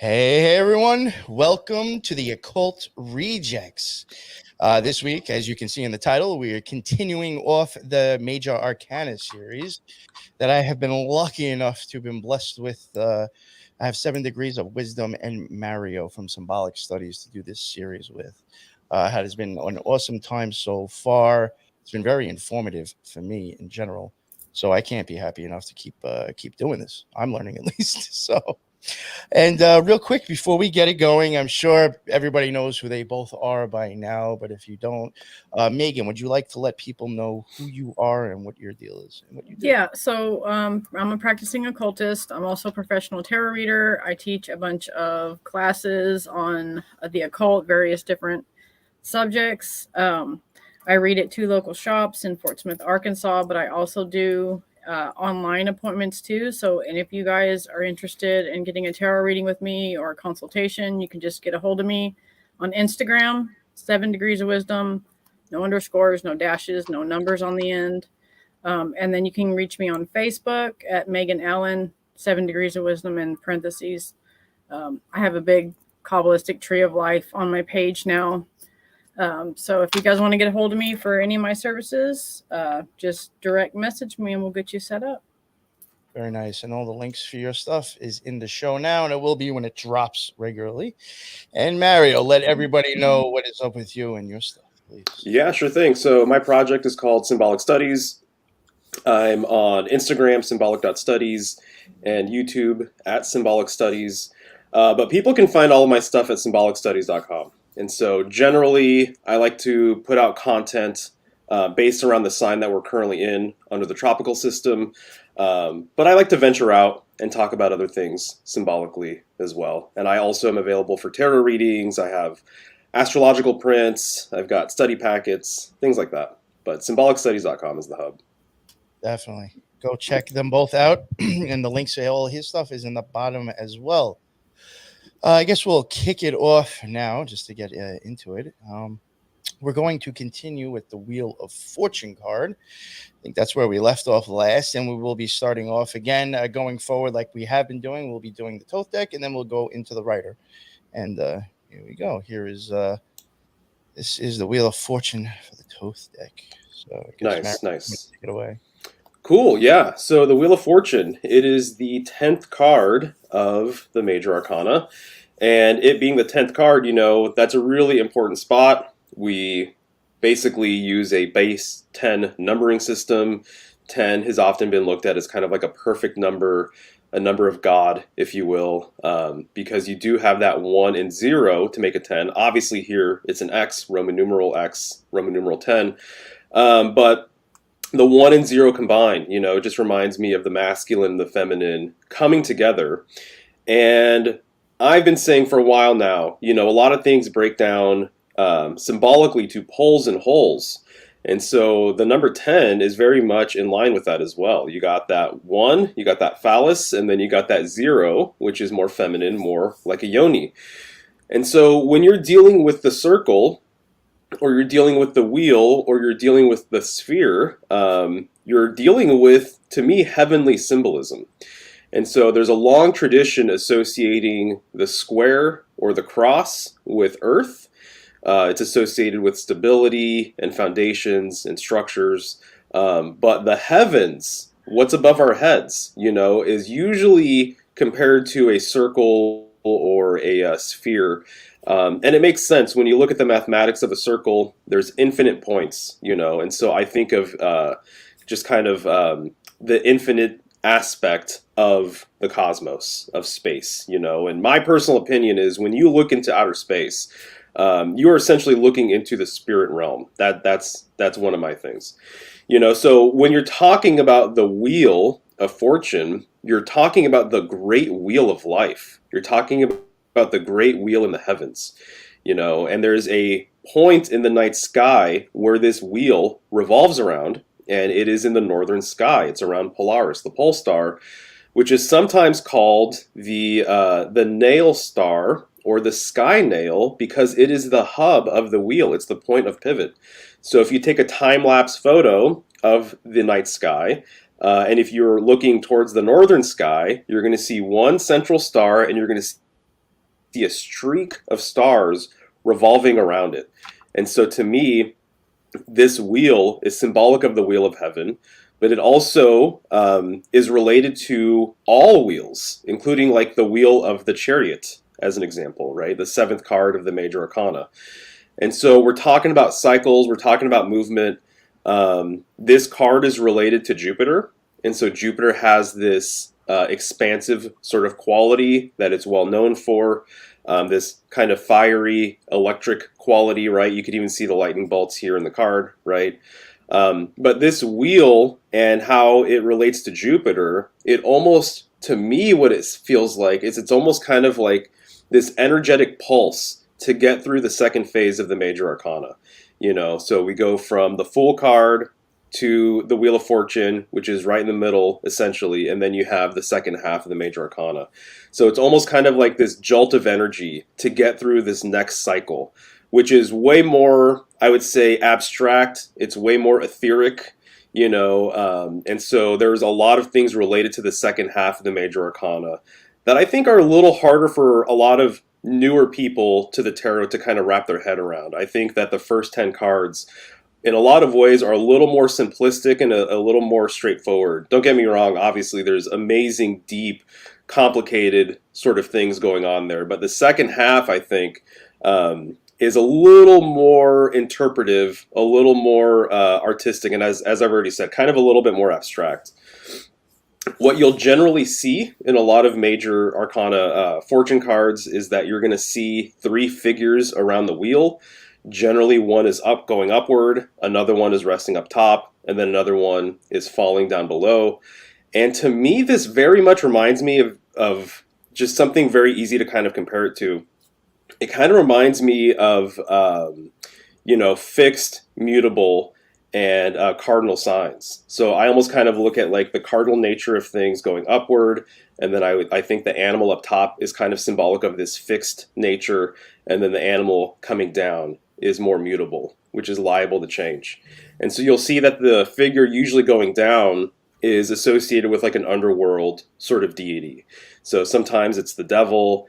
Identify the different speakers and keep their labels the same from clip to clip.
Speaker 1: Hey everyone, welcome to the Occult Rejects. This week, as you can see in the title, we are continuing off the Major Arcana series that I have been lucky enough to have been blessed with. I have 7 degrees of wisdom and Mario from Symbolic Studies to do this series with. It has been an awesome time so far. It's been very informative for me in general. So I can't be happy enough to keep doing this. I'm learning at least. So. And real quick, before we get it going, I'm sure everybody knows who they both are by now. But if you don't, Megan, would you like to let people know who you are and what your deal is and what you do?
Speaker 2: Yeah, so I'm a practicing occultist. I'm also a professional tarot reader. I teach a bunch of classes on the occult, various different subjects. I read at 2 local shops in Fort Smith, Arkansas, but I also do online appointments too. So, and if you guys are interested in getting a tarot reading with me or a consultation, you can just get a hold of me on Instagram, 7 Degrees of Wisdom, no underscores, no dashes, no numbers on the end. And then you can reach me on Facebook at Megan Allen, 7 Degrees of Wisdom in parentheses. I have a big Kabbalistic tree of life on my page now. So if you guys want to get a hold of me for any of my services, just direct message me and we'll get you set up.
Speaker 1: Very nice. And all the links for your stuff is in the show now, and it will be when it drops regularly. And Mario, let everybody know what is up with you and your stuff, please.
Speaker 3: Yeah, sure thing. So my project is called Symbolic Studies. I'm on Instagram, symbolic.studies, and YouTube at Symbolic Studies. But people can find all of my stuff at symbolicstudies.com. And so generally, I like to put out content based around the sign that we're currently in under the tropical system. But I like to venture out and talk about other things symbolically as well. And I also am available for tarot readings. I have astrological prints. I've got study packets, things like that. But symbolicstudies.com is the hub.
Speaker 1: Definitely. Go check them both out. And the links to all his stuff is in the bottom as well. I guess we'll kick it off now just to get into it. We're going to continue with the Wheel of Fortune card. I think that's where we left off last, and we will be starting off again going forward like we have been doing. We'll be doing the Thoth deck, and then we'll go into the Rider. And here we go. This is the Wheel of Fortune for the Thoth deck. So
Speaker 3: Nice.
Speaker 1: Take it away.
Speaker 3: Cool, yeah. So the Wheel of Fortune, it is the 10th card of the Major Arcana. And it being the 10th card, that's a really important spot. We basically use a base 10 numbering system. 10 has often been looked at as kind of like a perfect number, a number of God, if you will, because you do have that 1 and 0 to make a 10. Obviously here it's an X, Roman numeral 10. But the 1 and 0 combined, it just reminds me of the masculine and the feminine coming together. And I've been saying for a while now, a lot of things break down symbolically to poles and holes. And so the number 10 is very much in line with that as well. You got that 1, you got that phallus, and then you got that 0, which is more feminine, more like a yoni. And so when you're dealing with the circle, or you're dealing with the wheel, or you're dealing with the sphere, you're dealing with, to me, heavenly symbolism. And so there's a long tradition associating the square or the cross with earth. It's associated with stability and foundations and structures. But the heavens, what's above our heads, is usually compared to a circle or a sphere. And it makes sense when you look at the mathematics of a circle, there's infinite points, and so I think of just kind of the infinite aspect of the cosmos, of space, and my personal opinion is when you look into outer space, you are essentially looking into the spirit realm. That's one of my things, so when you're talking about the Wheel of Fortune, you're talking about the great wheel of life. You're talking about the great wheel in the heavens, and there's a point in the night sky where this wheel revolves around, and it is in the northern sky. It's around Polaris, the pole star, which is sometimes called the nail star or the sky nail because it is the hub of the wheel. It's the point of pivot. So if you take a time-lapse photo of the night sky, and if you're looking towards the northern sky, you're going to see one central star, and you're going to see a streak of stars revolving around it. And so to me, this wheel is symbolic of the wheel of heaven, but it also is related to all wheels, including like the wheel of the chariot, as an example, right? The seventh card of the major arcana. And so we're talking about cycles, we're talking about movement. This card is related to Jupiter. And so Jupiter has this expansive sort of quality that it's well known for. This kind of fiery electric quality, right? You could even see the lightning bolts here in the card, right? But this wheel and how it relates to Jupiter, it almost, to me, what it feels like is it's almost kind of like this energetic pulse to get through the second phase of the major arcana. You know, so we go from the Fool card to the Wheel of Fortune, which is right in the middle, essentially, and then you have the second half of the major arcana. So it's almost kind of like this jolt of energy to get through this next cycle, which is way more, I would say, abstract. It's way more etheric, you know, and so there's a lot of things related to the second half of the major arcana that I think are a little harder for a lot of newer people to the tarot to kind of wrap their head around. I think that the first 10 cards in a lot of ways are a little more simplistic and a little more straightforward. Don't get me wrong, obviously there's amazing, deep, complicated sort of things going on there. But the second half, I think, is a little more interpretive, a little more artistic, and as I've already said, kind of a little bit more abstract. What you'll generally see in a lot of major arcana fortune cards is that you're going to see three figures around the wheel. Generally, one is going upward, another one is resting up top, and then another one is falling down below. And to me, this very much reminds me of just something very easy to kind of compare it to. It kind of reminds me of, fixed, mutable, and cardinal signs. So I almost kind of look at like the cardinal nature of things going upward, and then I think the animal up top is kind of symbolic of this fixed nature, and then the animal coming down is more mutable, which is liable to change. And so you'll see that the figure usually going down is associated with like an underworld sort of deity. So sometimes it's the devil.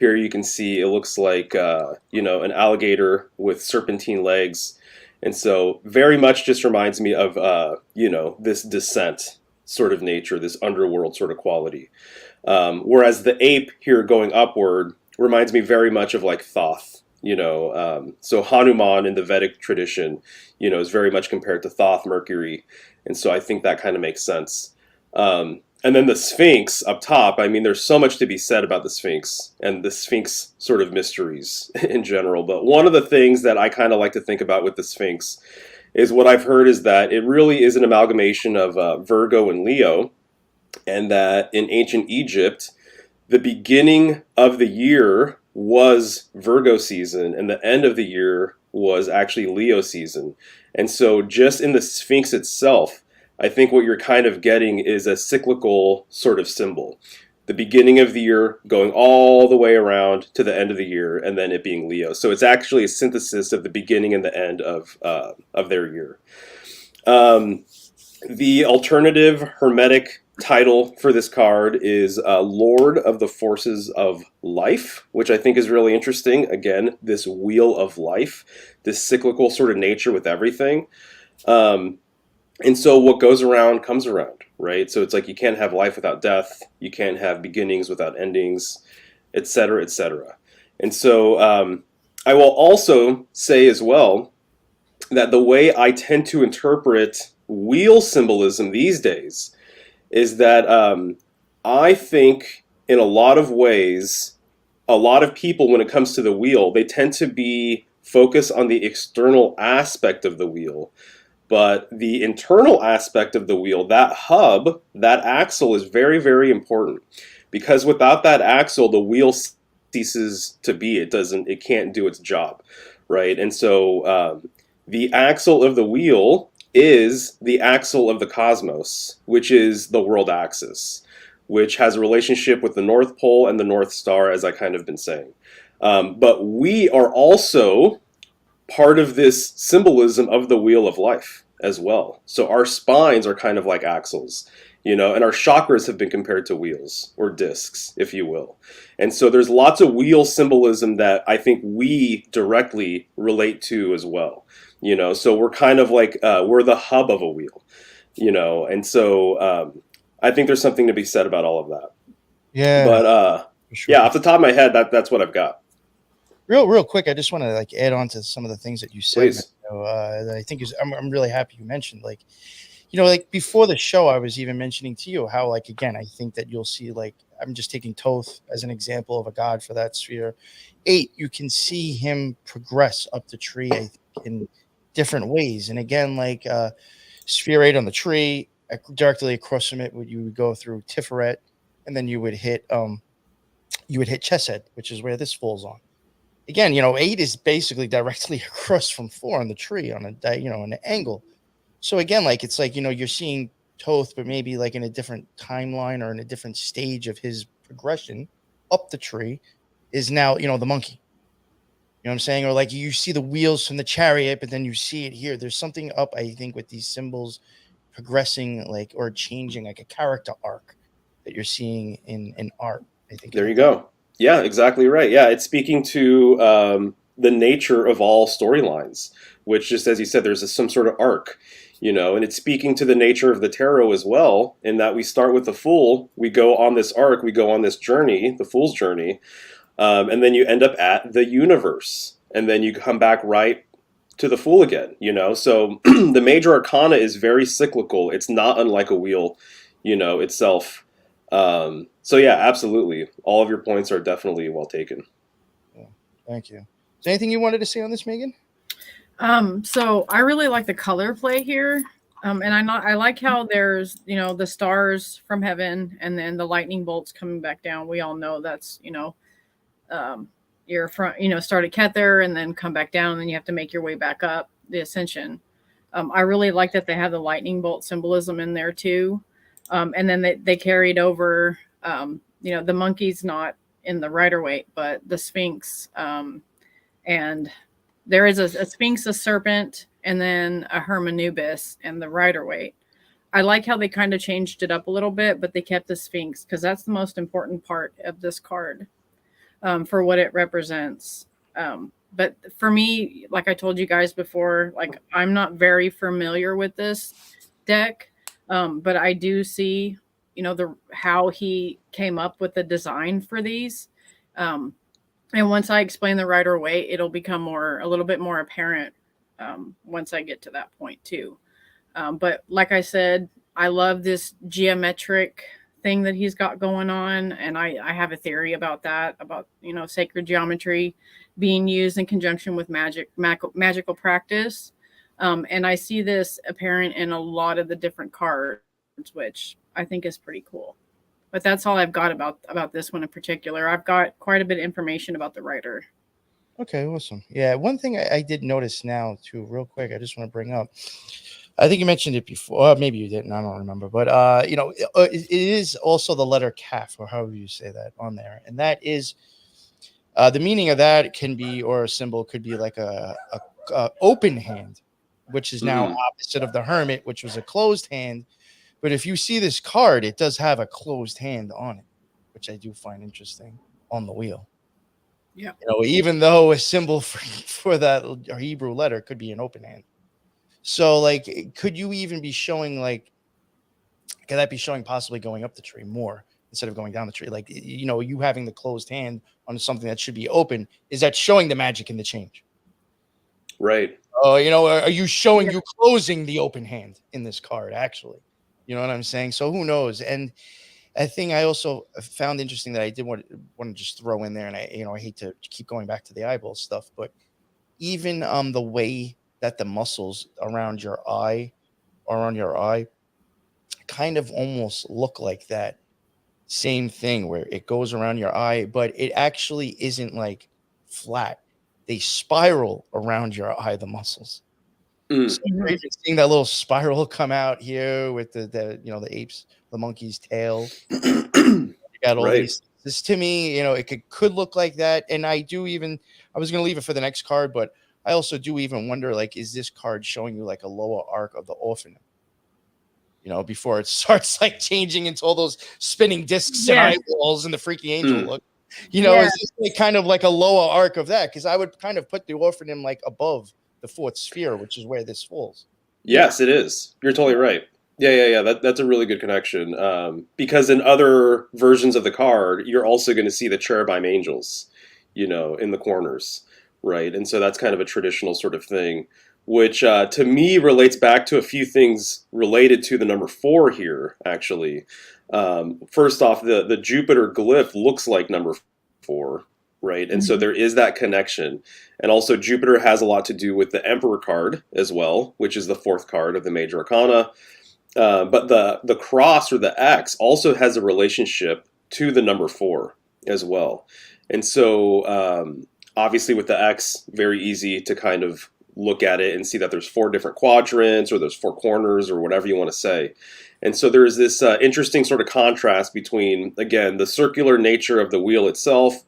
Speaker 3: Here you can see it looks like an alligator with serpentine legs. And so very much just reminds me of this descent sort of nature, this underworld sort of quality. Whereas the ape here going upward reminds me very much of like Thoth. So Hanuman in the Vedic tradition, is very much compared to Thoth, Mercury. And so I think that kind of makes sense. And then the Sphinx up top, I mean, there's so much to be said about the Sphinx and the Sphinx sort of mysteries in general. But one of the things that I kind of like to think about with the Sphinx is what I've heard is that it really is an amalgamation of Virgo and Leo, and that in ancient Egypt, the beginning of the year was Virgo season and the end of the year was actually Leo season. And so just in the Sphinx itself, I think what you're kind of getting is a cyclical sort of symbol. The beginning of the year going all the way around to the end of the year, and then it being Leo. So it's actually a synthesis of the beginning and the end of their year. The alternative hermetic title for this card is Lord of the Forces of Life, which I think is really interesting. Again, this wheel of life, this cyclical sort of nature with everything. And so what goes around comes around, right? So it's like you can't have life without death. You can't have beginnings without endings, et cetera, et cetera. And so I will also say as well that the way I tend to interpret wheel symbolism these days is that I think in a lot of ways, a lot of people, when it comes to the wheel, they tend to be focused on the external aspect of the wheel. But the internal aspect of the wheel, that hub, that axle is very, very important. Because without that axle, the wheel ceases to be. It can't do its job, right? And so the axle of the wheel is the axle of the cosmos, which is the world axis, which has a relationship with the North Pole and the North Star, as I kind of been saying. But we are also part of this symbolism of the wheel of life as well. So our spines are kind of like axles. and our chakras have been compared to wheels or discs, if you will. And so there's lots of wheel symbolism that I think we directly relate to as well. So we're kind of like we're the hub of a wheel, and so I think there's something to be said about all of that.
Speaker 1: Yeah,
Speaker 3: But
Speaker 1: for sure.
Speaker 3: yeah, off the top of my head, that's what I've got.
Speaker 1: Real quick, I just want to like add on to some of the things that you said.
Speaker 3: Please.
Speaker 1: That I think I'm really happy you mentioned. Like, like before the show, I was even mentioning to you how, like, again, I think that you'll see, like, I'm just taking Toth as an example of a god for that sphere. 8, you can see him progress up the tree, I think, in different ways. And again, like sphere 8 on the tree, directly across from it, you would go through Tiferet, and then you would hit Chesed, which is where this falls on. Again, 8 is basically directly across from 4 on the tree on an angle. So again, like, it's like, you're seeing Toth, but maybe like in a different timeline or in a different stage of his progression up the tree is now, the monkey. You know what I'm saying? Or like you see the wheels from the chariot, but then you see it here. There's something up, I think, with these symbols progressing, like, or changing, like a character arc that you're seeing in art. I think.
Speaker 3: There you go. Yeah, exactly right. Yeah, it's speaking to the nature of all storylines, which, just as you said, there's some sort of arc, and it's speaking to the nature of the tarot as well, in that we start with the Fool, we go on this arc, we go on this journey, the Fool's journey, and then you end up at the universe, and then you come back right to the Fool again, So the major arcana is very cyclical. It's not unlike a wheel, itself. So yeah, absolutely. All of your points are definitely well taken.
Speaker 1: Yeah, thank you. Is there anything you wanted to say on this, Megan?
Speaker 2: So I really like the color play here. And I like how there's, the stars from heaven and then the lightning bolts coming back down. We all know that's, your front, start at Kether and then come back down, and then you have to make your way back up the ascension. I really like that they have the lightning bolt symbolism in there too. And then they carried over, the monkey's not in the Rider-Waite, but the Sphinx. And there is a Sphinx, a serpent, and then a Hermanubis and the Rider-Waite. I like how they kind of changed it up a little bit, but they kept the Sphinx because that's the most important part of this card for what it represents. But for me, like I told you guys before, like, I'm not very familiar with this deck. But I do see, how he came up with the design for these. And once I explain the Rider-Waite, it'll become a little bit more apparent once I get to that point too. But like I said, I love this geometric thing that he's got going on. And I have a theory about that, about, sacred geometry being used in conjunction with magical practice. And I see this apparent in a lot of the different cards, which I think is pretty cool. But that's all I've got about this one in particular. I've got quite a bit of information about the writer.
Speaker 1: Okay, awesome. Yeah, one thing I did notice now too, real quick, I just want to bring up. I think you mentioned it before. Maybe you didn't. I don't remember. But it is also the letter Kaf, or however you say that, on there, and that is the meaning of that can be, or a symbol could be like a open hand, which is now opposite of the Hermit, which was a closed hand. But if you see this card, it does have a closed hand on it, which I do find interesting on the wheel.
Speaker 2: Yeah.
Speaker 1: Even though a symbol for that Hebrew letter could be an open hand. So, like, could you even be showing, like, could that be showing possibly going up the tree more instead of going down the tree? Like, you having the closed hand on something that should be open, is that showing the magic in the change?
Speaker 3: Right.
Speaker 1: Are you showing you closing the open hand in this card, actually? You know what I'm saying? So who knows? And a thing I also found interesting that I did want to just throw in there, and I hate to keep going back to the eyeball stuff, but even the way that the muscles around your eye are on your eye kind of almost look like that same thing where it goes around your eye, but it actually isn't like flat. They spiral around your eye, the muscles. So you're even seeing that little spiral come out here with the apes, the monkey's tail. You got all these. This to me, it could look like that. And I was going to leave it for the next card, but I also do even wonder, like, is this card showing you like a lower arc of the orphan? before it starts like changing into all those spinning discs
Speaker 2: Yeah.
Speaker 1: and eyeballs and the freaky angel look.
Speaker 2: Yeah.
Speaker 1: Is this like kind of like a lower arc of that? Because I would kind of put the orphanum like above the fourth sphere, which is where this falls.
Speaker 3: Yes, it is. You're totally right. Yeah. That's a really good connection. Because in other versions of the card, you're also going to see the cherubim angels, in the corners, right? And so that's kind of a traditional sort of thing, which to me relates back to a few things related to the number 4 here, actually. First off, the Jupiter glyph looks like number 4, right? And so there is that connection. And also Jupiter has a lot to do with the Emperor card as well, which is the 4th card of the Major Arcana. But the cross or the X also has a relationship to the number 4 as well. And so obviously with the X, very easy to kind of look at it and see that there's 4 different quadrants or there's 4 corners or whatever you want to say. And so there's this interesting sort of contrast between, again, the circular nature of the wheel itself,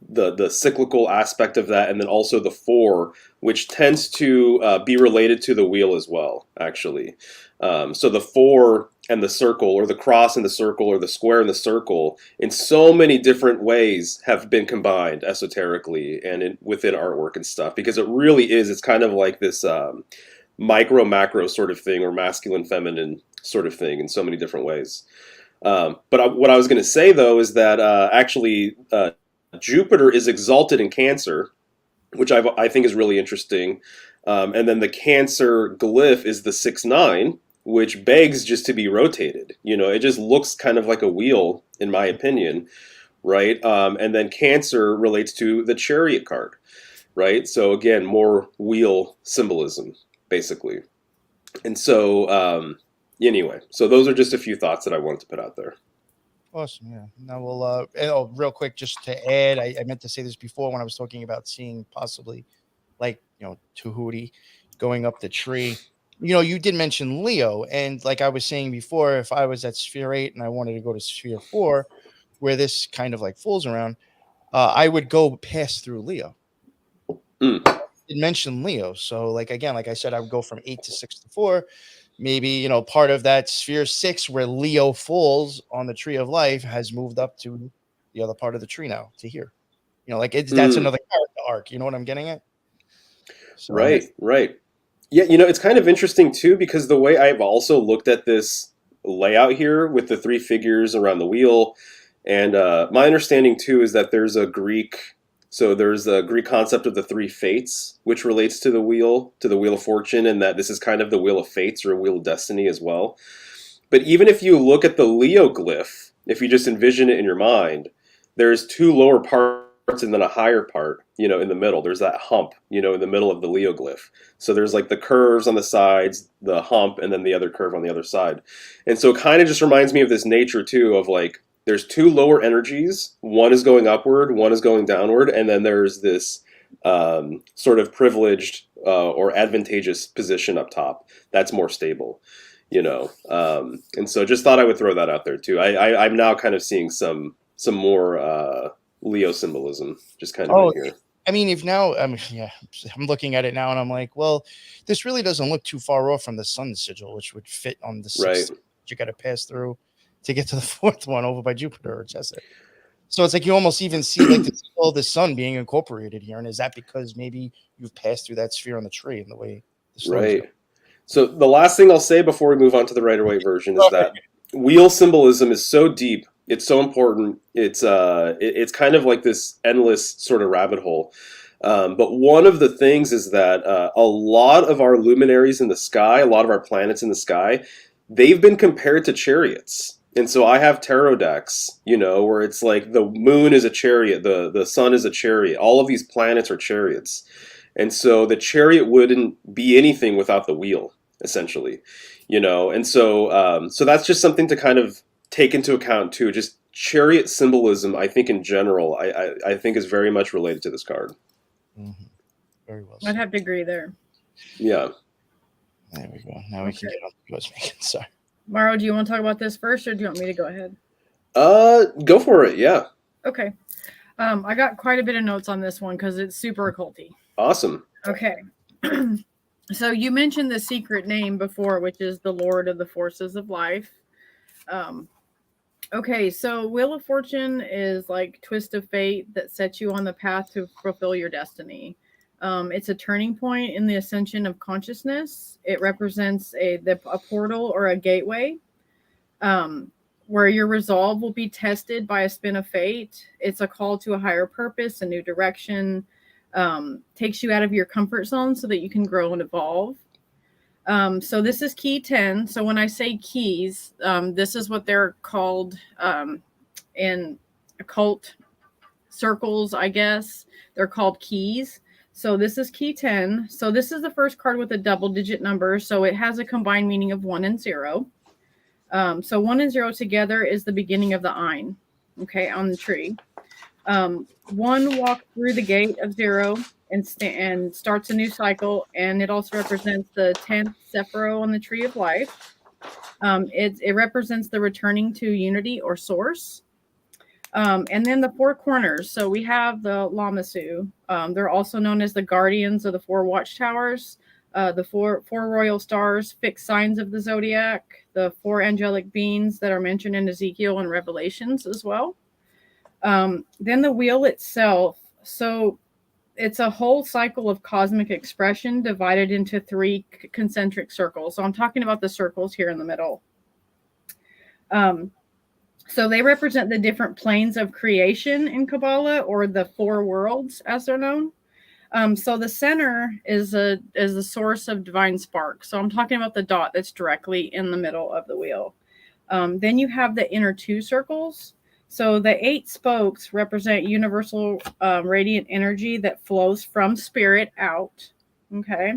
Speaker 3: the cyclical aspect of that, and then also the 4, which tends to be related to the wheel as well, actually. So the 4 and the circle, or the cross and the circle, or the square and the circle, in so many different ways have been combined esoterically and within artwork and stuff, because it really is, it's kind of like this micro macro sort of thing, or masculine feminine sort of thing in so many different ways. But what I was going to say though is that actually Jupiter is exalted in Cancer, which I think is really interesting. And then the Cancer glyph is the 6-9, which begs just to be rotated. It just looks kind of like a wheel, in my opinion, right? And then Cancer relates to the Chariot card, right? So again, more wheel symbolism, basically. And so anyway, so those are just a few thoughts that I wanted to put out there.
Speaker 1: Awesome. Yeah. Now we'll real quick, just to add, I meant to say this before when I was talking about seeing possibly like, Tahuti going up the tree. You did mention Leo, and like I was saying before, if I was at sphere 8 and I wanted to go to sphere 4, where this kind of like falls around, I would go pass through Leo.
Speaker 3: Mm.
Speaker 1: I did mention Leo. So like, again, like I said, I would go from 8 to 6 to 4. Maybe, part of that sphere 6 where Leo falls on the tree of life has moved up to the other part of the tree now to here. That's another character arc. You know what I'm getting at? So,
Speaker 3: Right. Yeah, it's kind of interesting too, because the way I've also looked at this layout here with the 3 figures around the wheel, and my understanding too is that there's a Greek concept of the 3 fates, which relates to the wheel of fortune, and that this is kind of the wheel of fates or a wheel of destiny as well. But even if you look at the Leo glyph, if you just envision it in your mind, there's 2 lower parts and then a higher part, in the middle. There's that hump, in the middle of the Leo glyph. So there's like the curves on the sides, the hump, and then the other curve on the other side. And so it kind of just reminds me of this nature too, of like, there's 2 lower energies. One is going upward, one is going downward, and then there's this sort of privileged or advantageous position up top that's more stable, and so just thought I would throw that out there too. I'm now kind of seeing some more Leo symbolism just kind of in here.
Speaker 1: I mean, I'm looking at it now and I'm like, well, this really doesn't look too far off from the sun sigil, which would fit on the 6th.
Speaker 3: Right.
Speaker 1: You got to pass through to get to the 4th one over by Jupiter or Chesed. So it's like you almost even see like the sun being incorporated here. And is that because maybe you've passed through that sphere on the tree and the way the story's going? So
Speaker 3: the last thing I'll say before we move on to the Rider-Waite version is that wheel symbolism is so deep. It's so important. It's kind of like this endless sort of rabbit hole. But one of the things is that a lot of our luminaries in the sky, a lot of our planets in the sky, they've been compared to chariots. And so I have tarot decks, where it's like the moon is a chariot, the sun is a chariot. All of these planets are chariots. And so the chariot wouldn't be anything without the wheel, essentially. And so that's just something to kind of take into account too. Just chariot symbolism, I think in general, I think is very much related to this card.
Speaker 1: Mm-hmm. Very well.
Speaker 2: I'd have to agree there.
Speaker 3: Yeah.
Speaker 1: There we go. Now we can get on to what's making. Sorry.
Speaker 2: Mauro, do you want to talk about this first, or do you want me to go ahead?
Speaker 3: Go for it. Yeah.
Speaker 2: Okay. I got quite a bit of notes on this one because it's super occulty.
Speaker 3: Awesome.
Speaker 2: Okay. So you mentioned the secret name before, which is the Lord of the Forces of Life. Okay, so Wheel of Fortune is like twist of fate that sets you on the path to fulfill your destiny. It's a turning point in the ascension of consciousness. It represents a portal or a gateway, where your resolve will be tested by a spin of fate. It's a call to a higher purpose, a new direction, takes you out of your comfort zone so that you can grow and evolve. So this is key 10. So when I say keys, this is what they're called in occult circles, I guess. They're called keys. So this is key 10. So this is the first card with a double digit number. So it has a combined meaning of 1 and 0. So 1 and 0 together is the beginning of the Ein, okay, on the tree. 1 walks through the gate of 0 and starts a new cycle, and it also represents the 10th Sephiro on the tree of life. It represents the returning to unity or source. And then the 4 corners. So we have the Lamassu. They're also known as the guardians of the 4 watchtowers, the four royal stars, fixed signs of the zodiac, the 4 angelic beings that are mentioned in Ezekiel and Revelations as well. Then the wheel itself. So it's a whole cycle of cosmic expression divided into 3 concentric circles. So I'm talking about the circles here in the middle. So they represent the different planes of creation in Kabbalah, or the 4 worlds as they're known. So the center is the source of divine spark. So I'm talking about the dot that's directly in the middle of the wheel. Then you have the inner 2 circles. So the 8 spokes represent universal radiant energy that flows from spirit out. Okay.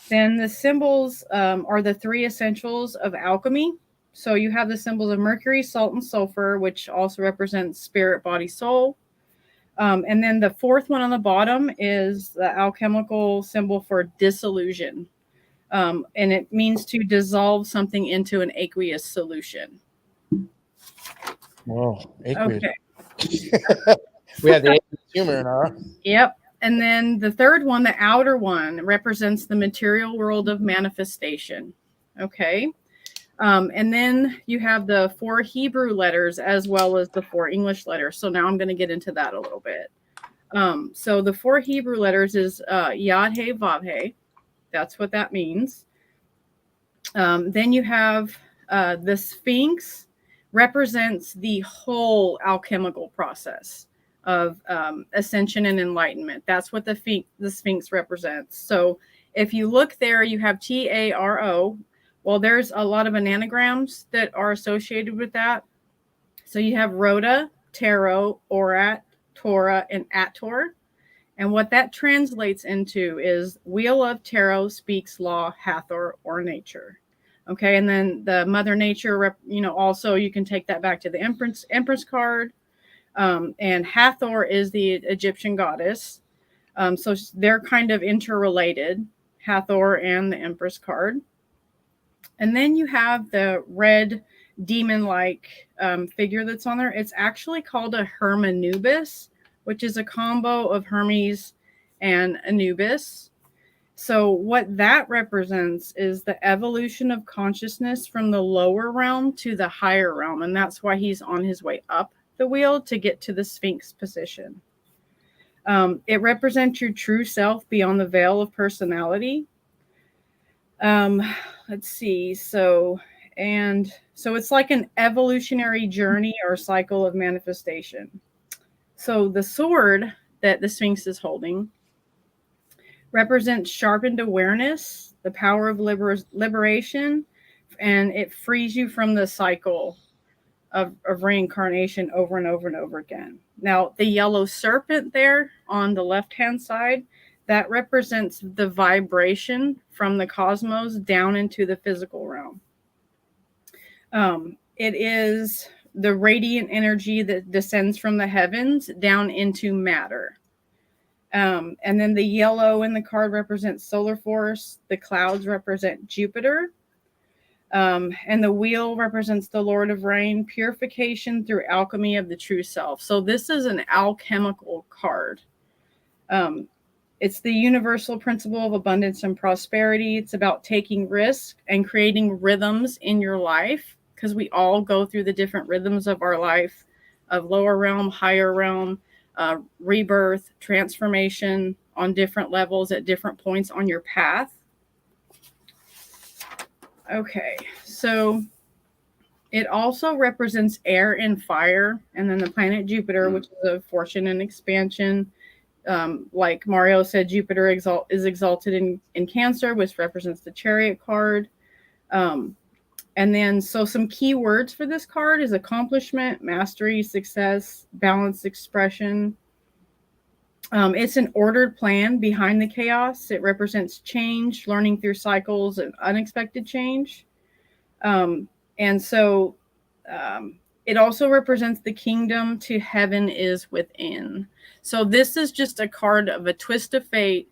Speaker 2: Then the symbols are the 3 essentials of alchemy. So you have the symbols of mercury, salt, and sulfur, which also represents spirit, body, soul. And then the 4th one on the bottom is the alchemical symbol for disillusion. And it means to dissolve something into an aqueous solution.
Speaker 1: Whoa, aqueous.
Speaker 2: Okay.
Speaker 1: We have the aqueous humor in our.
Speaker 2: Yep. And then the 3rd one, the outer one, represents the material world of manifestation. Okay. And then you have the 4 Hebrew letters as well as the 4 English letters. So now I'm going to get into that a little bit. So the 4 Hebrew letters is Yad He Vav He. That's what that means. Then you have the Sphinx represents the whole alchemical process of ascension and enlightenment. That's what the Sphinx represents. So if you look there, you have Taro. Well, there's a lot of anagrams that are associated with that. So you have Rhoda, Tarot, Orat, Torah, and Ator. And what that translates into is Wheel of Tarot speaks law, Hathor, or nature. Okay, and then the Mother Nature, also you can take that back to the Empress card. And Hathor is the Egyptian goddess. So they're kind of interrelated, Hathor and the Empress card. And then you have the red demon-like figure that's on there. It's actually called a Hermanubis, which is a combo of Hermes and Anubis. So what that represents is the evolution of consciousness from the lower realm to the higher realm. And that's why he's on his way up the wheel to get to the Sphinx position. It represents your true self beyond the veil of personality. Let's see. So it's like an evolutionary journey or cycle of manifestation. So the sword that the Sphinx is holding represents sharpened awareness, the power of liberation, and it frees you from the cycle of reincarnation over and over and over again. Now, the yellow serpent there on the left-hand side, that represents the vibration from the cosmos down into the physical realm. It is the radiant energy that descends from the heavens down into matter. And then the yellow in the card represents solar force. The clouds represent Jupiter. And the wheel represents the Lord of Rain, purification through alchemy of the true self. So this is an alchemical card. It's the universal principle of abundance and prosperity. It's about taking risks and creating rhythms in your life, because we all go through the different rhythms of our life, of lower realm, higher realm, rebirth, transformation on different levels at different points on your path. Okay, so it also represents air and fire, and then the planet Jupiter, which is a fortune and expansion. Like Mario said, Jupiter is exalted in Cancer, which represents the Chariot card. And then, so some key words for this card is accomplishment, mastery, success, balanced expression. It's an ordered plan behind the chaos. It represents change, learning through cycles, and unexpected change. And so it also represents the kingdom to heaven is within. So this is just a card of a twist of fate,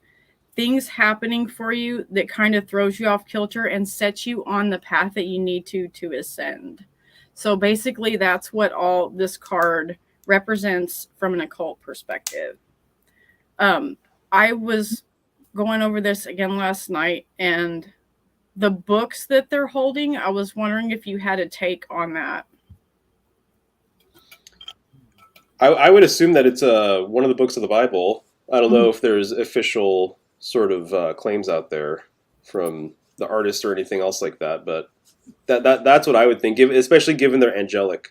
Speaker 2: things happening for you that kind of throws you off kilter and sets you on the path that you need to ascend. So basically that's what all this card represents from an occult perspective. I was going over this again last night, and the books that they're holding, I was wondering if you had a take on that.
Speaker 3: I would assume that it's one of the books of the Bible. I don't know if there's official sort of claims out there from the artist or anything else like that, but that's what I would think, especially given their angelic,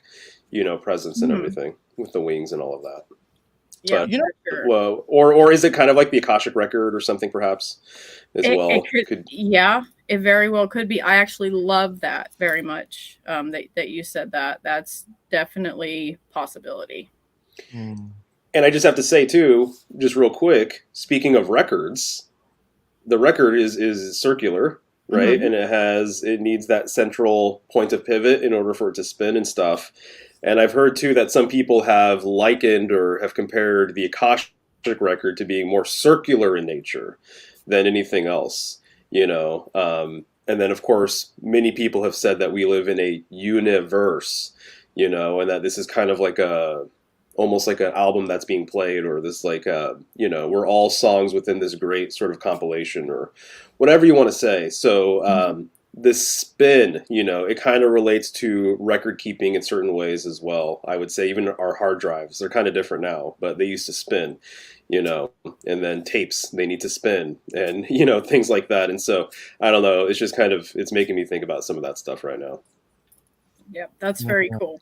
Speaker 3: presence and everything with the wings and all of that.
Speaker 2: Yeah,
Speaker 3: but,
Speaker 2: sure.
Speaker 3: well, or is it kind of like the Akashic record or something perhaps as well?
Speaker 2: Yeah, it very well could be. I actually love that very much. That you said that. That's definitely possibility.
Speaker 3: And I just have to say too, just real quick, speaking of records, the record is circular, right? And it needs that central point of pivot in order for it to spin and stuff. And I've heard too that some people have likened or have compared the Akashic record to being more circular in nature than anything else, and then of course many people have said that we live in a universe, and that this is kind of like almost like an album that's being played, or this like we're all songs within this great sort of compilation, or whatever you want to say. So this spin, it kind of relates to record keeping in certain ways as well. I would say even our hard drives, they're kind of different now, but they used to spin, and then tapes, they need to spin, and things like that. And so I don't know, it's just it's making me think about some of that stuff right now.
Speaker 2: Yep, that's very cool.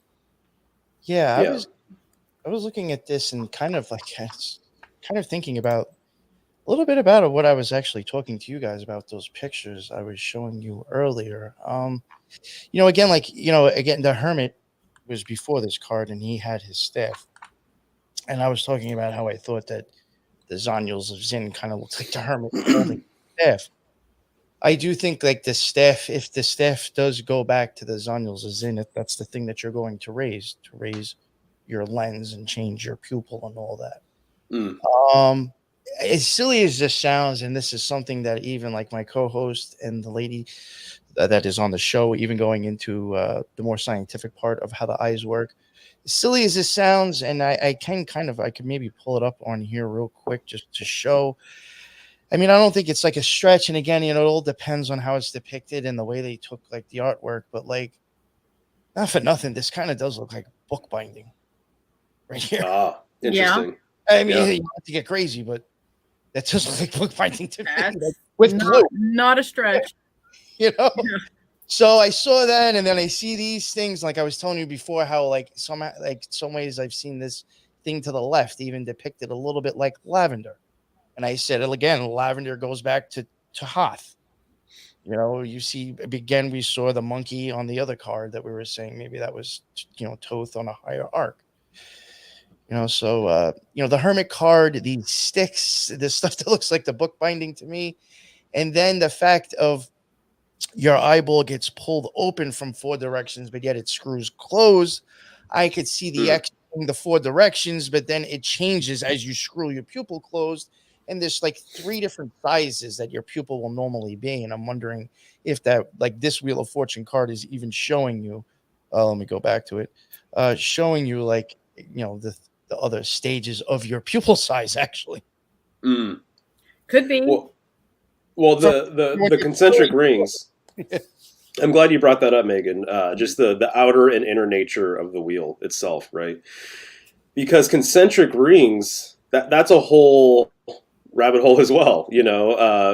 Speaker 1: Yeah, I was looking at this and kind of thinking about a little bit about what I was actually talking to you guys about, those pictures I was showing you earlier. Again, the Hermit was before this card, and he had his staff. And I was talking about how I thought that the Zonyals of Zin kind of looked like the Hermit holding the staff. I do think like the staff, if the staff does go back to the Zonyals of Zin, if that's the thing that you're going to raise your lens and change your pupil and all that. As silly as this sounds, and this is something that even like my co-host and the lady that is on the show, even going into the more scientific part of how the eyes work, as silly as this sounds, and I could maybe pull it up on here real quick just to show. I mean, I don't think it's like a stretch, and again, it all depends on how it's depicted and the way they took like the artwork, but like, not for nothing, this kind of does look like bookbinding right here.
Speaker 3: Ah, interesting.
Speaker 2: Yeah.
Speaker 1: I mean, you have to get crazy, but that does look like bookbinding to me.
Speaker 2: That's
Speaker 1: With glue.
Speaker 2: Not a stretch.
Speaker 1: Yeah.
Speaker 4: So I saw that, and then I see these things, like I was telling you before, how some ways I've seen this thing to the left even depicted a little bit like lavender. And I said, again, lavender goes back to Hoth. You see, again, we saw the monkey on the other card that we were saying maybe that was, Thoth on a higher arc. So the Hermit card, these sticks, this stuff that looks like the book binding to me. And then the fact of your eyeball gets pulled open from four directions, but yet it screws closed. I could see the X in the four directions, but then it changes as you screw your pupil closed. And there's like three different sizes that your pupil will normally be. And I'm wondering if that, like this Wheel of Fortune card is even showing you, let me go back to it, showing you the other stages of your pupil size, actually.
Speaker 2: Could be.
Speaker 3: Well, the concentric rings. I'm glad you brought that up, Megan. Just the outer and inner nature of the wheel itself, right? Because concentric rings, that's a whole rabbit hole as well,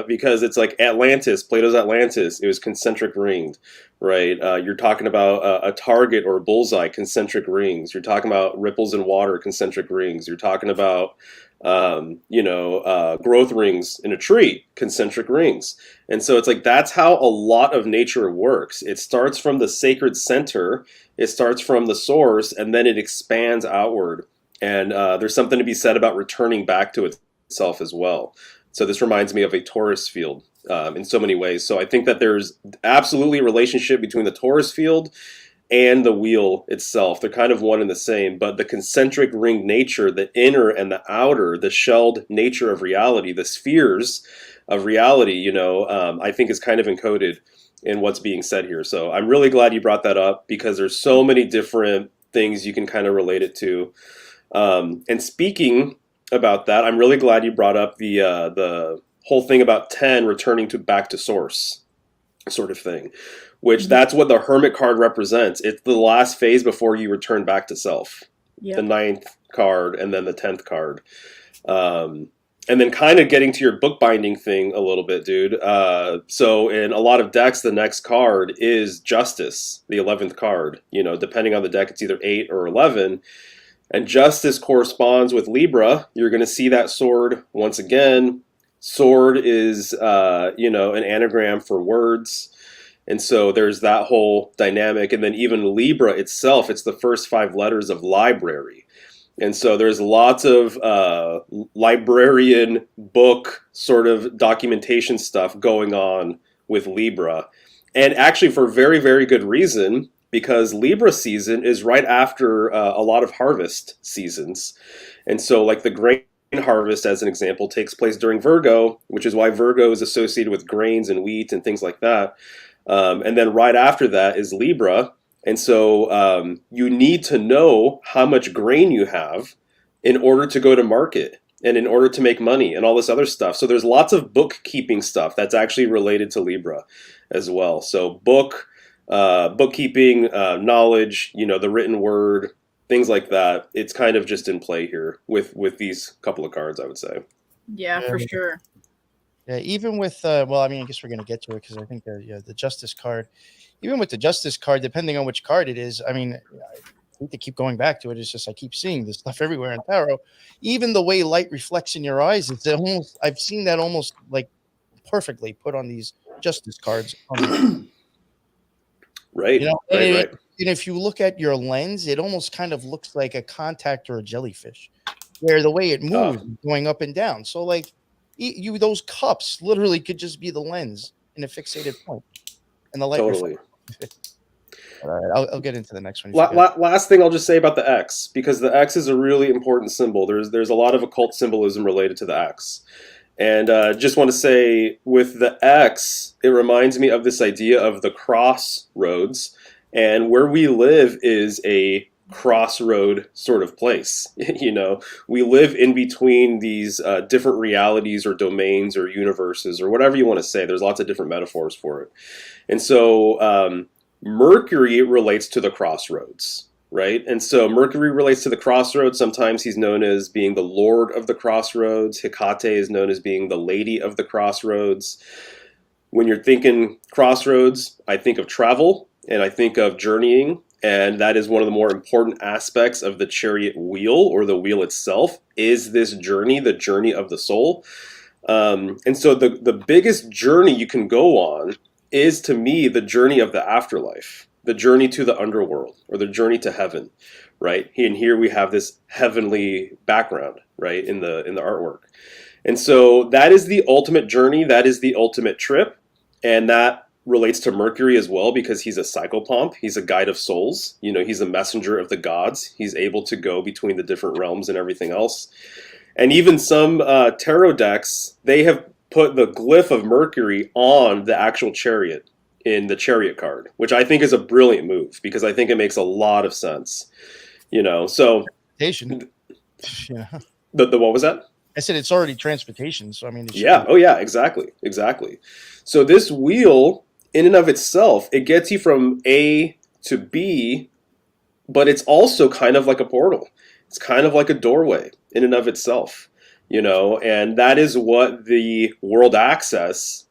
Speaker 3: because it's like Atlantis, Plato's Atlantis, it was concentric ringed, right? You're talking about a target or a bullseye, concentric rings. You're talking about ripples in water, concentric rings. You're talking about, growth rings in a tree, concentric rings. And so it's like, that's how a lot of nature works. It starts from the sacred center, it starts from the source, and then it expands outward. And there's something to be said about returning back to itself as well. So this reminds me of a torus field in so many ways. So I think that there's absolutely a relationship between the torus field and the wheel itself. They're kind of one and the same, but the concentric ring nature, the inner and the outer, the shelled nature of reality, the spheres of reality, I think is kind of encoded in what's being said here. So I'm really glad you brought that up, because there's so many different things you can kind of relate it to. And speaking about that, I'm really glad you brought up the whole thing about 10 returning back to source sort of thing, which that's what the Hermit card represents. It's the last phase before you return back to self. Yep. The 9th card and then the 10th card. And then kind of getting to your bookbinding thing a little bit, dude. So in a lot of decks, the next card is Justice, the 11th card. Depending on the deck, it's either 8 or 11. And Justice corresponds with Libra. You're going to see that sword once again. Sword is, an anagram for words. And so there's that whole dynamic. And then even Libra itself, it's the first 5 letters of library. And so there's lots of librarian book sort of documentation stuff going on with Libra. And actually for very, very good reason, because Libra season is right after a lot of harvest seasons. And so like the grain harvest, as an example, takes place during Virgo, which is why Virgo is associated with grains and wheat and things like that. And then right after that is Libra. And so you need to know how much grain you have in order to go to market and in order to make money and all this other stuff. So there's lots of bookkeeping stuff that's actually related to Libra as well. So bookkeeping, knowledge, the written word, things like that. It's kind of just in play here with these couple of cards, I would say.
Speaker 2: Yeah, for sure.
Speaker 4: Yeah, even with, I guess we're going to get to it, because I think the Justice card, even with the Justice card, depending on which card it is, I hate to keep going back to it. It's just I keep seeing this stuff everywhere in tarot. Even the way light reflects in your eyes, it's almost, I've seen that almost like perfectly put on these Justice cards.
Speaker 3: Right. Right.
Speaker 4: And if you look at your lens, it almost kind of looks like a contact or a jellyfish, where the way it moves going up and down. So like those cups literally could just be the lens in a fixated point, and the light.
Speaker 3: Totally.
Speaker 4: All right, I'll get into the next one.
Speaker 3: Last thing I'll just say about the X, because the X is a really important symbol. There's a lot of occult symbolism related to the X. And just want to say, with the X, it reminds me of this idea of the crossroads. And where we live is a crossroad sort of place. We live in between these different realities or domains or universes or whatever you want to say. There's lots of different metaphors for it. And so Mercury relates to the crossroads. Right? And so Mercury relates to the crossroads. Sometimes he's known as being the Lord of the Crossroads. Hecate is known as being the Lady of the Crossroads. When you're thinking crossroads, I think of travel and I think of journeying. And that is one of the more important aspects of the chariot wheel, or the wheel itself, is this journey, the journey of the soul. And so the biggest journey you can go on is, to me, the journey of the afterlife. The journey to the underworld, or the journey to heaven, right? And here we have this heavenly background, right, in the artwork. And so that is the ultimate journey. That is the ultimate trip. And that relates to Mercury as well, because he's a psychopomp. He's a guide of souls. He's a messenger of the gods. He's able to go between the different realms and everything else. And even some tarot decks, they have put the glyph of Mercury on the actual chariot in the Chariot card, which I think is a brilliant move, because I think it makes a lot of sense. So
Speaker 4: yeah.
Speaker 3: the what was that?
Speaker 4: I said it's already transportation, so I mean, it should
Speaker 3: Yeah.
Speaker 4: be.
Speaker 3: Oh, yeah. Exactly. Exactly. So this wheel, in and of itself, it gets you from A to B, but it's also kind of like a portal. It's kind of like a doorway in and of itself, and that is what the world axis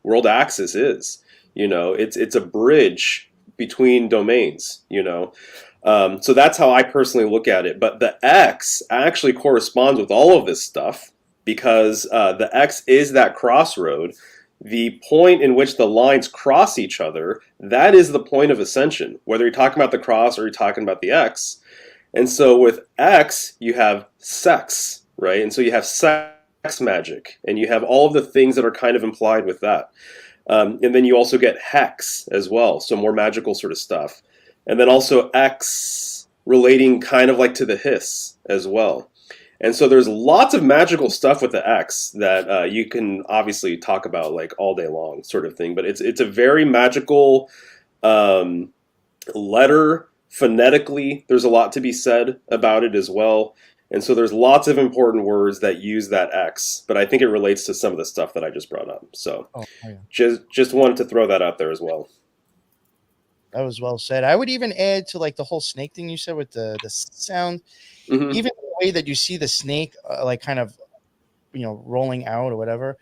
Speaker 3: is. It's a bridge between domains. So that's how I personally look at it. But the X actually corresponds with all of this stuff because the X is that crossroad. The point in which the lines cross each other, that is the point of ascension, whether you're talking about the cross or you're talking about the X. And so with X, you have sex, right? And so you have sex magic, and you have all of the things that are kind of implied with that. And then you also get hex as well, so more magical sort of stuff. And then also X relating kind of like to the hiss as well. And so there's lots of magical stuff with the X that you can obviously talk about like all day long, sort of thing. But it's a very magical letter. Phonetically, there's a lot to be said about it as well. And so there's lots of important words that use that X. But I think it relates to some of the stuff that I just brought up. So just wanted to throw that out there as well.
Speaker 4: That was well said. I would even add to like the whole snake thing you said with the sound.
Speaker 3: Mm-hmm.
Speaker 4: Even the way that you see the snake like kind of rolling out or whatever,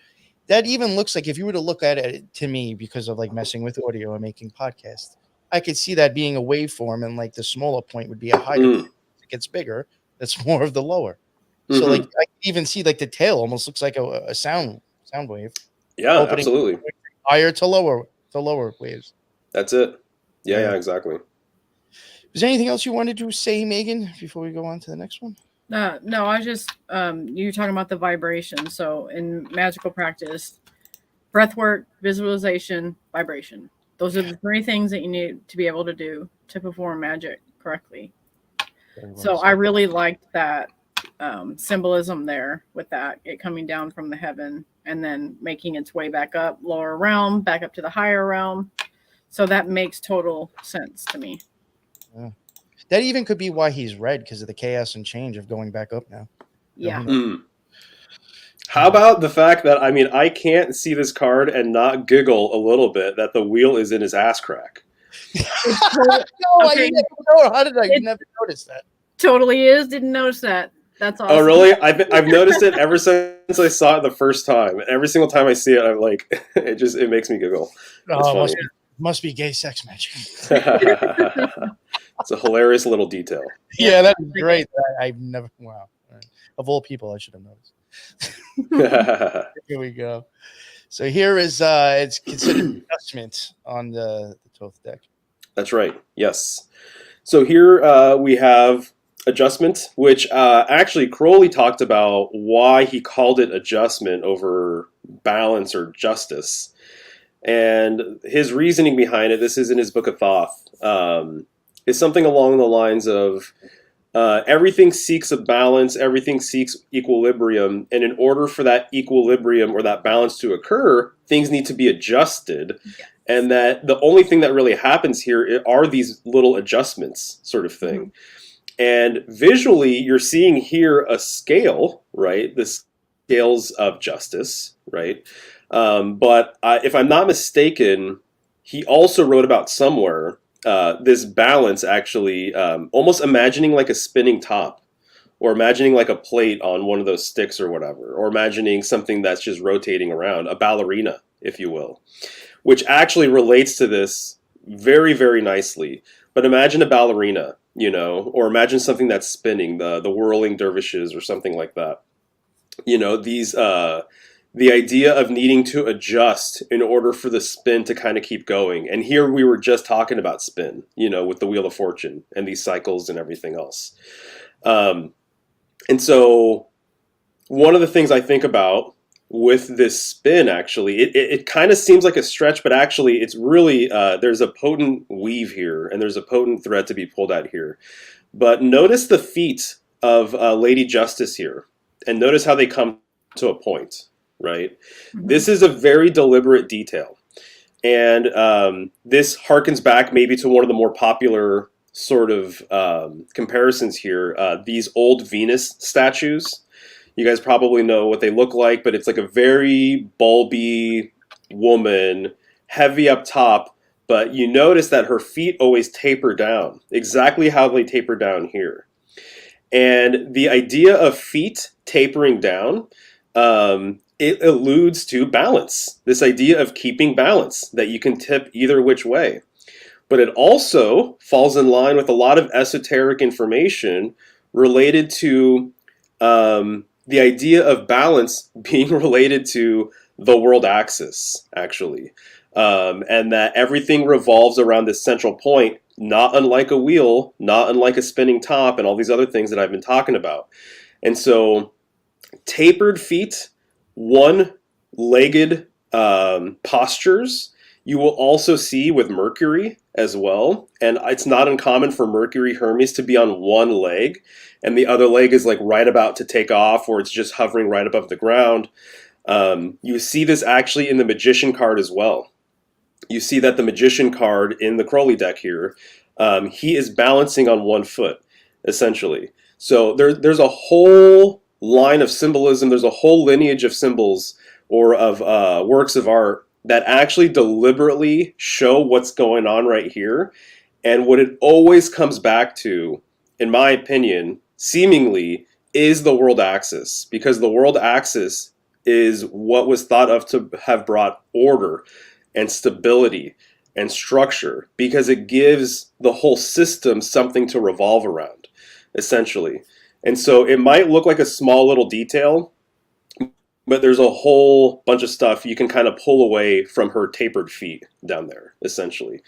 Speaker 4: that even looks like, if you were to look at it, to me, because of like messing with audio and making podcasts, I could see that being a waveform, and like the smaller point would be a higher point. It gets bigger, that's more of the lower. So like I can even see like the tail almost looks like a sound wave.
Speaker 3: Yeah, absolutely.
Speaker 4: Higher to lower waves.
Speaker 3: That's it. Yeah, exactly.
Speaker 4: Is there anything else you wanted to say, Megan, before we go on to the next one?
Speaker 2: No, I just you're talking about the vibration. So in magical practice, breath work, visualization, vibration. Those are the three things that you need to be able to do to perform magic correctly. So I really liked that symbolism there with that, it coming down from the heaven and then making its way back up, lower realm, back up to the higher realm. So that makes total sense to me.
Speaker 4: Yeah. That even could be why he's red, because of the chaos and change of going back up now.
Speaker 2: Yeah.
Speaker 3: How about the fact that, I can't see this card and not giggle a little bit that the wheel is in his ass crack.
Speaker 4: I never know. How did I never notice that?
Speaker 2: Totally is. Didn't notice that. That's awesome.
Speaker 3: Oh, really? I've noticed it ever since I saw it the first time. Every single time I see it, I'm like, it makes me giggle. It's funny.
Speaker 4: Must be gay sex magic.
Speaker 3: It's a hilarious little detail.
Speaker 4: Yeah, that's great. I've never. Wow. Of all people, I should have noticed. Here we go. So here is it's considered adjustment on the Thoth deck.
Speaker 3: That's right. Yes. So here we have adjustment, which actually Crowley talked about why he called it adjustment over balance or justice. And his reasoning behind it, this is in his book of Thoth, is something along the lines of everything seeks a balance, everything seeks equilibrium, and in order for that equilibrium or that balance to occur, things need to be adjusted. Yes. And that the only thing that really happens here are these little adjustments, sort of thing. And visually, you're seeing here a scale, right? The scales of justice, right? But if I'm not mistaken, he also wrote about somewhere this balance, actually, almost imagining like a spinning top, or imagining like a plate on one of those sticks or whatever, or imagining something that's just rotating around, a ballerina, if you will, which actually relates to this very, very nicely. But imagine a ballerina, or imagine something that's spinning, the whirling dervishes or something like that. These the idea of needing to adjust in order for the spin to kind of keep going. And here we were just talking about spin, with the Wheel of Fortune and these cycles and everything else. And so one of the things I think about with this spin, actually, it kind of seems like a stretch, but actually it's really, there's a potent weave here and there's a potent thread to be pulled out here. But notice the feet of Lady Justice here, and notice how they come to a point. Right? Mm-hmm. This is a very deliberate detail. And this harkens back maybe to one of the more popular sort of comparisons here. These old Venus statues, You guys probably know what they look like, but it's like a very bulby woman, heavy up top, but you notice that her feet always taper down, exactly how they taper down here. And the idea of feet tapering down, it alludes to balance, this idea of keeping balance, that you can tip either which way. But it also falls in line with a lot of esoteric information related to the idea of balance being related to the world axis, actually. And that everything revolves around this central point, not unlike a wheel, not unlike a spinning top, and all these other things that I've been talking about. And so tapered feet, one-legged postures, you will also see with Mercury as well. And it's not uncommon for Mercury Hermes to be on one leg, and the other leg is like right about to take off, or it's just hovering right above the ground. You see this actually in the Magician card as well. You see that the Magician card in the Crowley deck here, he is balancing on one foot, essentially. So there's a whole line of symbolism, there's a whole lineage of symbols or of works of art that actually deliberately show what's going on right here. And what it always comes back to, in my opinion, seemingly, is the world axis. Because the world axis is what was thought of to have brought order and stability and structure, because it gives the whole system something to revolve around, essentially. And so it might look like a small little detail, but there's a whole bunch of stuff you can kind of pull away from her tapered feet down there, essentially.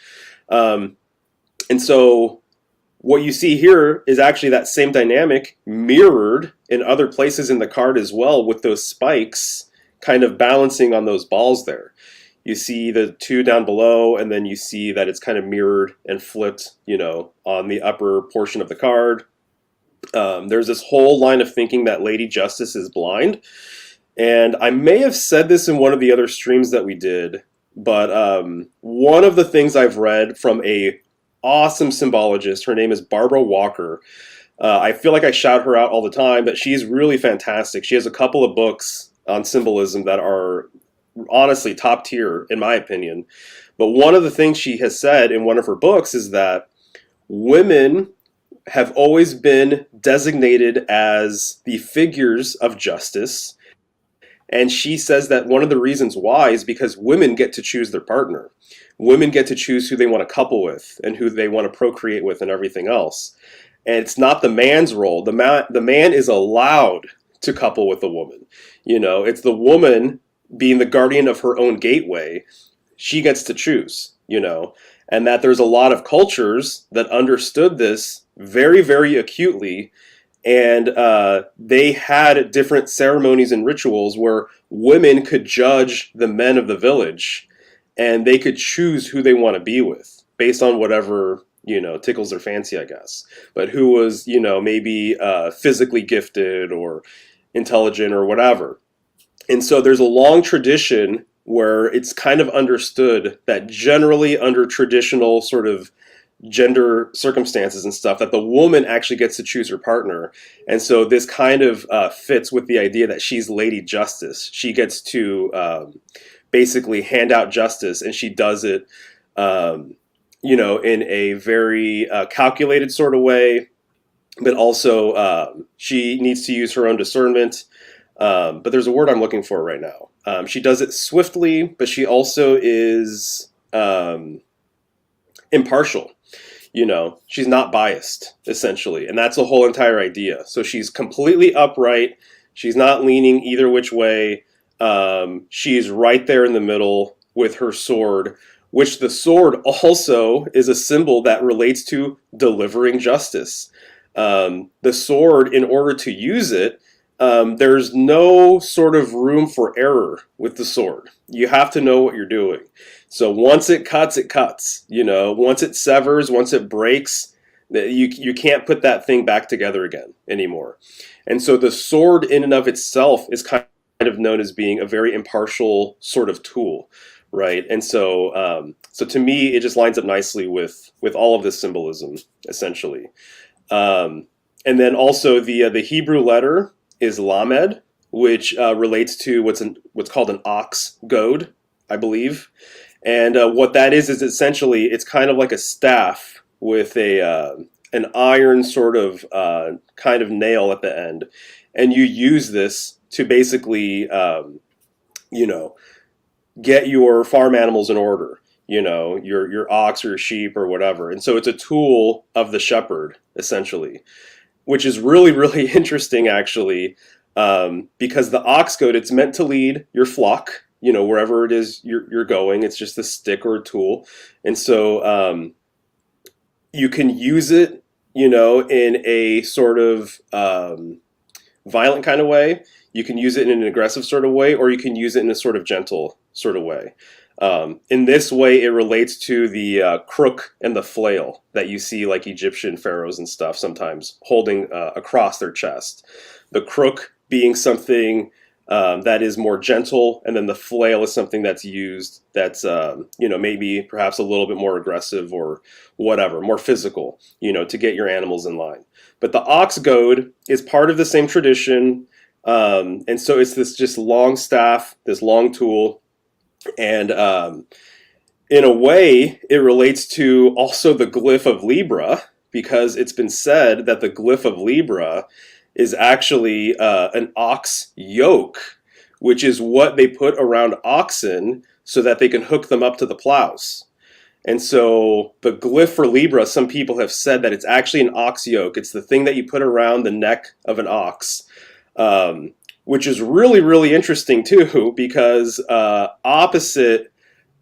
Speaker 3: And so what you see here is actually that same dynamic mirrored in other places in the card as well, with those spikes kind of balancing on those balls there. You see the two down below, and then you see that it's kind of mirrored and flipped, on the upper portion of the card. There's this whole line of thinking that Lady Justice is blind. And I may have said this in one of the other streams that we did, but one of the things I've read from a awesome symbologist, her name is Barbara Walker. I feel like I shout her out all the time, but she's really fantastic. She has a couple of books on symbolism that are honestly top tier, in my opinion. But one of the things she has said in one of her books is that women have always been designated as the figures of justice. And she says that one of the reasons why is because women get to choose their partner. Women get to choose who they want to couple with and who they want to procreate with and everything else. And it's not the man's role. The man is allowed to couple with a woman. It's the woman being the guardian of her own gateway. She gets to choose, and that there's a lot of cultures that understood this very, very acutely. And they had different ceremonies and rituals where women could judge the men of the village, and they could choose who they want to be with based on whatever, tickles their fancy, I guess. But who was, maybe physically gifted or intelligent or whatever. And so there's a long tradition where it's kind of understood that generally under traditional sort of gender circumstances and stuff, that the woman actually gets to choose her partner. And so this kind of fits with the idea that she's Lady Justice. She gets to basically hand out justice, and she does it, in a very calculated sort of way, but also she needs to use her own discernment. But there's a word I'm looking for right now. She does it swiftly, but she also is impartial. She's not biased, essentially. And that's the whole entire idea. So she's completely upright. She's not leaning either which way. She's right there in the middle with her sword, which the sword also is a symbol that relates to delivering justice. The sword, in order to use it, there's no sort of room for error with the sword. You have to know what you're doing. So once it cuts, it cuts. Once it severs, once it breaks, you can't put that thing back together again anymore. And so the sword in and of itself is kind of known as being a very impartial sort of tool, right? And so so to me, it just lines up nicely with all of this symbolism, essentially. And then also the Hebrew letter is lamed, which relates to what's called an ox goad, I believe. And what that is essentially, it's kind of like a staff with an iron sort of kind of nail at the end. And you use this to basically, get your farm animals in order, your ox or your sheep or whatever. And so it's a tool of the shepherd, essentially, which is really, really interesting, actually, because the ox goad, it's meant to lead your flock, wherever it is you're going. It's just a stick or a tool. And so you can use it, in a sort of violent kind of way. You can use it in an aggressive sort of way, or you can use it in a sort of gentle sort of way. In this way, it relates to the crook and the flail that you see like Egyptian pharaohs and stuff sometimes holding across their chest. The crook being something that is more gentle, and then the flail is something that's used that's, maybe perhaps a little bit more aggressive or whatever, more physical, to get your animals in line. But the ox goad is part of the same tradition. And so it's this just long staff, this long tool. And in a way, it relates to also the glyph of Libra, because it's been said that the glyph of Libra is actually an ox yoke, which is what they put around oxen so that they can hook them up to the plows. And so the glyph for Libra, some people have said that it's actually an ox yoke. It's the thing that you put around the neck of an ox. Which is really, really interesting too, because opposite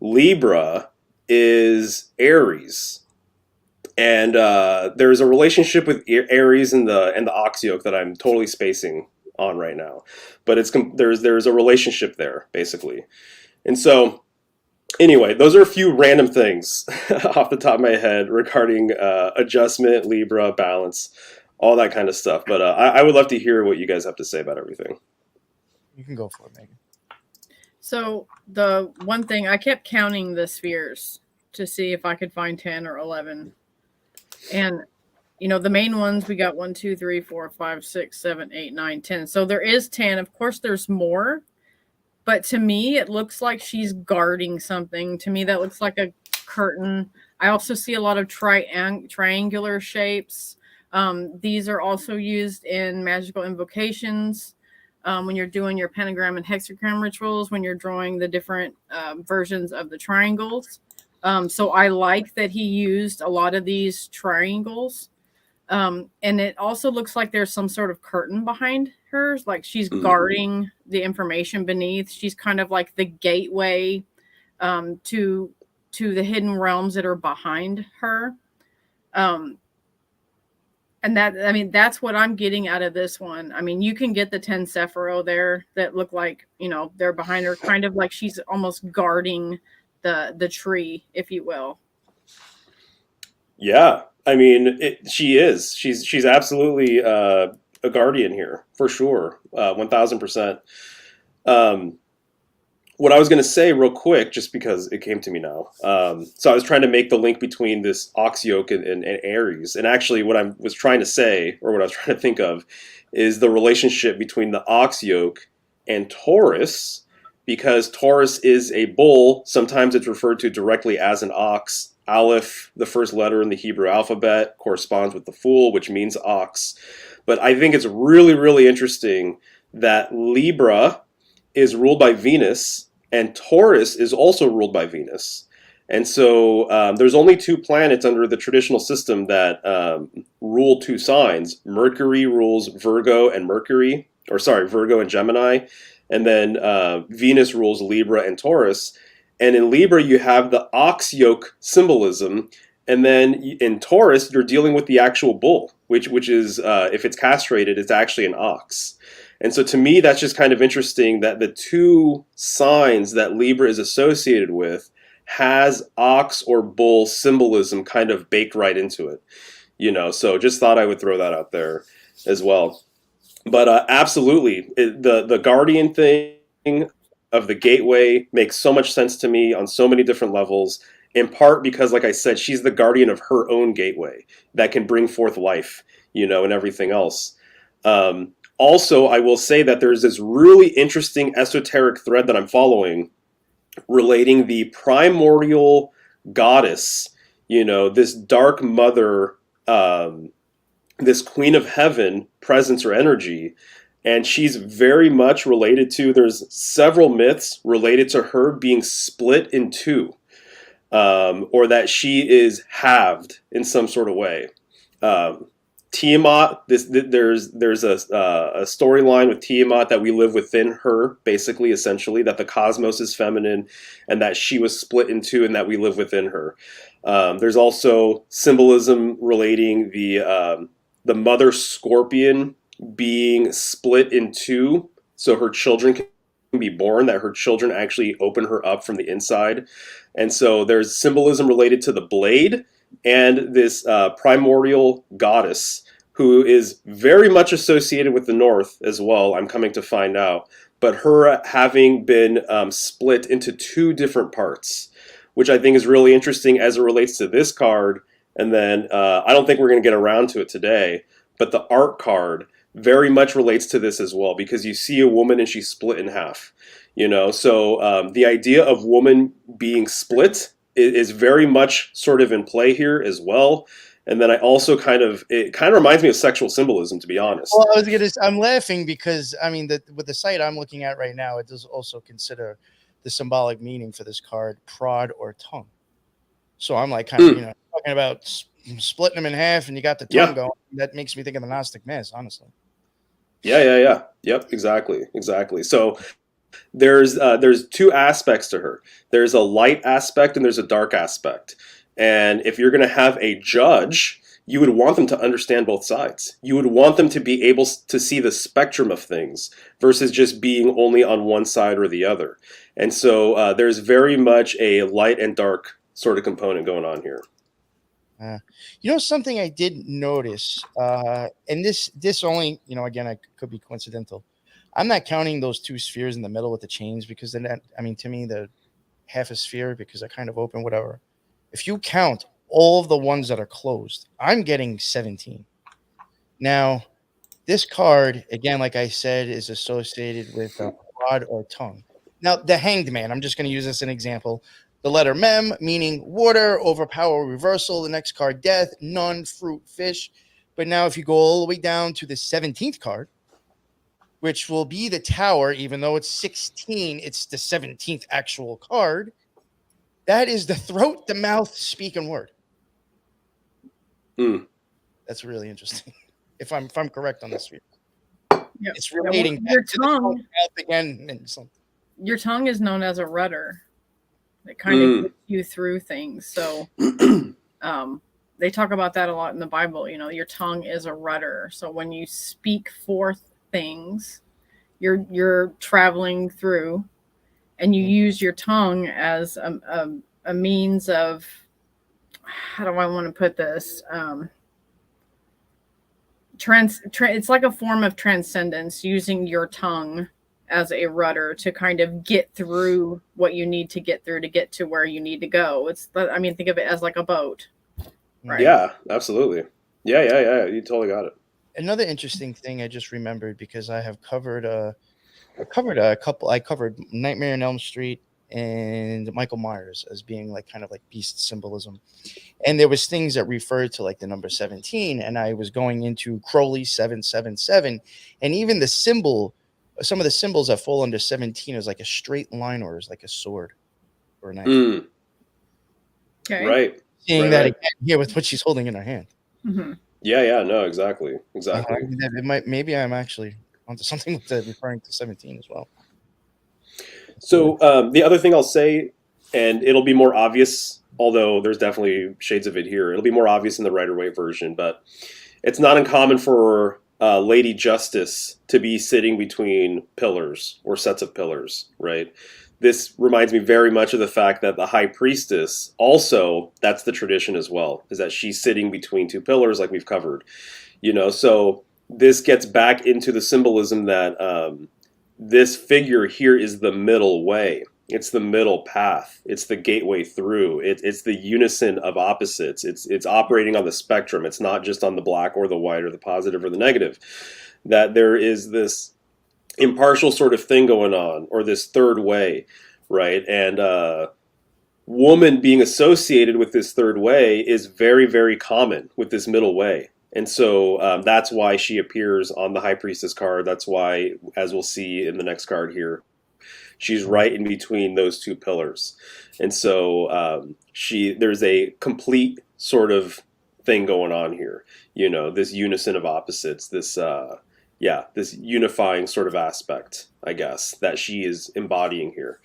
Speaker 3: Libra is Aries, and there's a relationship with Aries and the ox yoke that I'm totally spacing on right now, but there's a relationship there basically. And so anyway, those are a few random things off the top of my head regarding adjustment, Libra, balance, all that kind of stuff. But I would love to hear what you guys have to say about everything.
Speaker 4: You can go for it, Megan.
Speaker 2: So the one thing, I kept counting the spheres to see if I could find 10 or 11. And, the main ones, we got 1, 2, 3, 4, 5, 6, 7, 8, 9, 10. So there is 10. Of course, there's more. But to me, it looks like she's guarding something. To me, that looks like a curtain. I also see a lot of triangular shapes. These are also used in magical invocations. When you're doing your pentagram and hexagram rituals, when you're drawing the different versions of the triangles. So I like that he used a lot of these triangles. And it also looks like there's some sort of curtain behind her, like she's guarding the information beneath. She's kind of like the gateway to the hidden realms that are behind her. And that's what I'm getting out of this one. I mean, you can get the 10 Sephiroth there that look like, they're behind her, kind of like she's almost guarding the tree, if you will.
Speaker 3: Yeah, I mean, she is. She's absolutely a guardian here, for sure, 1,000%. What I was going to say real quick, just because it came to me now. So I was trying to make the link between this ox yoke and Aries. And actually what I was trying to say, or what I was trying to think of, is the relationship between the ox yoke and Taurus, because Taurus is a bull. Sometimes it's referred to directly as an ox. Aleph, the first letter in the Hebrew alphabet, corresponds with the fool, which means ox. But I think it's really, really interesting that Libra is ruled by Venus, and Taurus is also ruled by Venus. And so there's only two planets under the traditional system that rule two signs. Mercury rules Virgo and Gemini. And then Venus rules Libra and Taurus. And in Libra, you have the ox yoke symbolism. And then in Taurus, you're dealing with the actual bull, which is, if it's castrated, it's actually an ox. And so to me, that's just kind of interesting that the two signs that Libra is associated with has ox or bull symbolism kind of baked right into it. So just thought I would throw that out there as well. But absolutely, the guardian thing of the gateway makes so much sense to me on so many different levels, in part because, like I said, she's the guardian of her own gateway that can bring forth life, and everything else. Also, I will say that there's this really interesting esoteric thread that I'm following relating the primordial goddess, this dark mother, this queen of heaven presence or energy. And she's very much related to, there's several myths related to her being split in two, or that she is halved in some sort of way. Tiamat, there's a storyline with Tiamat that we live within her, basically, essentially, that the cosmos is feminine and that she was split in two and that we live within her. There's also symbolism relating the mother scorpion being split in two, so her children can be born, that her children actually open her up from the inside. And so there's symbolism related to the blade and this primordial goddess who is very much associated with the North as well, I'm coming to find out. But her having been split into two different parts, which I think is really interesting as it relates to this card. And then I don't think we're going to get around to it today, but the art card very much relates to this as well, because you see a woman and she's split in half, so the idea of woman being split is very much sort of in play here as well. And then I also it kind of reminds me of sexual symbolism, to be honest.
Speaker 4: Well, I'm laughing because with the site I'm looking at right now, it does also consider the symbolic meaning for this card prod or tongue. So I'm like talking about splitting them in half and you got the tongue going. That makes me think of the Gnostic Mass, honestly.
Speaker 3: Yeah. Yep, exactly. So there's two aspects to her. There's a light aspect and there's a dark aspect. And if you're going to have a judge, you would want them to understand both sides. You would want them to be able to see the spectrum of things versus just being only on one side or the other. And so there's very much a light and dark sort of component going on here.
Speaker 4: Something I did notice, and this only, again, it could be coincidental. I'm not counting those two spheres in the middle with the chains, because then, to me, the half a sphere, because I kind of open whatever. If you count all of the ones that are closed, I'm getting 17. Now, this card, again, like I said, is associated with a rod or tongue. Now, the Hanged Man, I'm just going to use this as an example. The letter mem, meaning water, overpower, reversal. The next card, death, none, fruit, fish. But now if you go all the way down to the 17th card, which will be the Tower, even though it's 16, it's the 17th actual card. That is the throat, the mouth, speaking word. That's really interesting. If I'm correct on this view.
Speaker 2: Yep.
Speaker 4: It's relating
Speaker 2: your tongue
Speaker 4: again. And something.
Speaker 2: Your tongue is known as a rudder. It kind of gets you through things. So they talk about that a lot in the Bible. Your tongue is a rudder. So when you speak forth things, you're traveling through, and you use your tongue as a means of, how do I want to put this? It's like a form of transcendence, using your tongue as a rudder to kind of get through what you need to get through to get to where you need to go. Think of it as like a boat. Right?
Speaker 3: Yeah, absolutely. Yeah. You totally got it.
Speaker 4: Another interesting thing I just remembered, because I have covered a couple. I covered Nightmare on Elm Street and Michael Myers as being kind of beast symbolism. And there was things that referred to the number 17. And I was going into Crowley 777. And even the symbol, some of the symbols that fall under 17 is like a straight line or is like a sword or a knife.
Speaker 2: Okay.
Speaker 3: Right.
Speaker 4: Seeing that again here with what she's holding in her hand.
Speaker 2: Mm-hmm.
Speaker 3: Yeah. No, exactly.
Speaker 4: Maybe I'm actually onto something with referring to 17 as well.
Speaker 3: So the other thing I'll say, and it'll be more obvious, although there's definitely shades of it here. It'll be more obvious in the Rider-Waite version, but it's not uncommon for Lady Justice to be sitting between pillars or sets of pillars, right? This reminds me very much of the fact that the High Priestess also, that's the tradition as well, is that she's sitting between two pillars like we've covered. So this gets back into the symbolism that this figure here is the middle way. It's the middle path. It's the gateway through. It's the unison of opposites. It's operating on the spectrum. It's not just on the black or the white or the positive or the negative. that there is this impartial sort of thing going on, or this third way, right? And woman being associated with this third way is very, very common with this middle way. And so that's why she appears on the High Priestess card. That's why, as we'll see in the next card here, she's right in between those two pillars. And so there's a complete sort of thing going on here. You know, this unison of opposites, this unifying sort of aspect, I guess, that she is embodying here,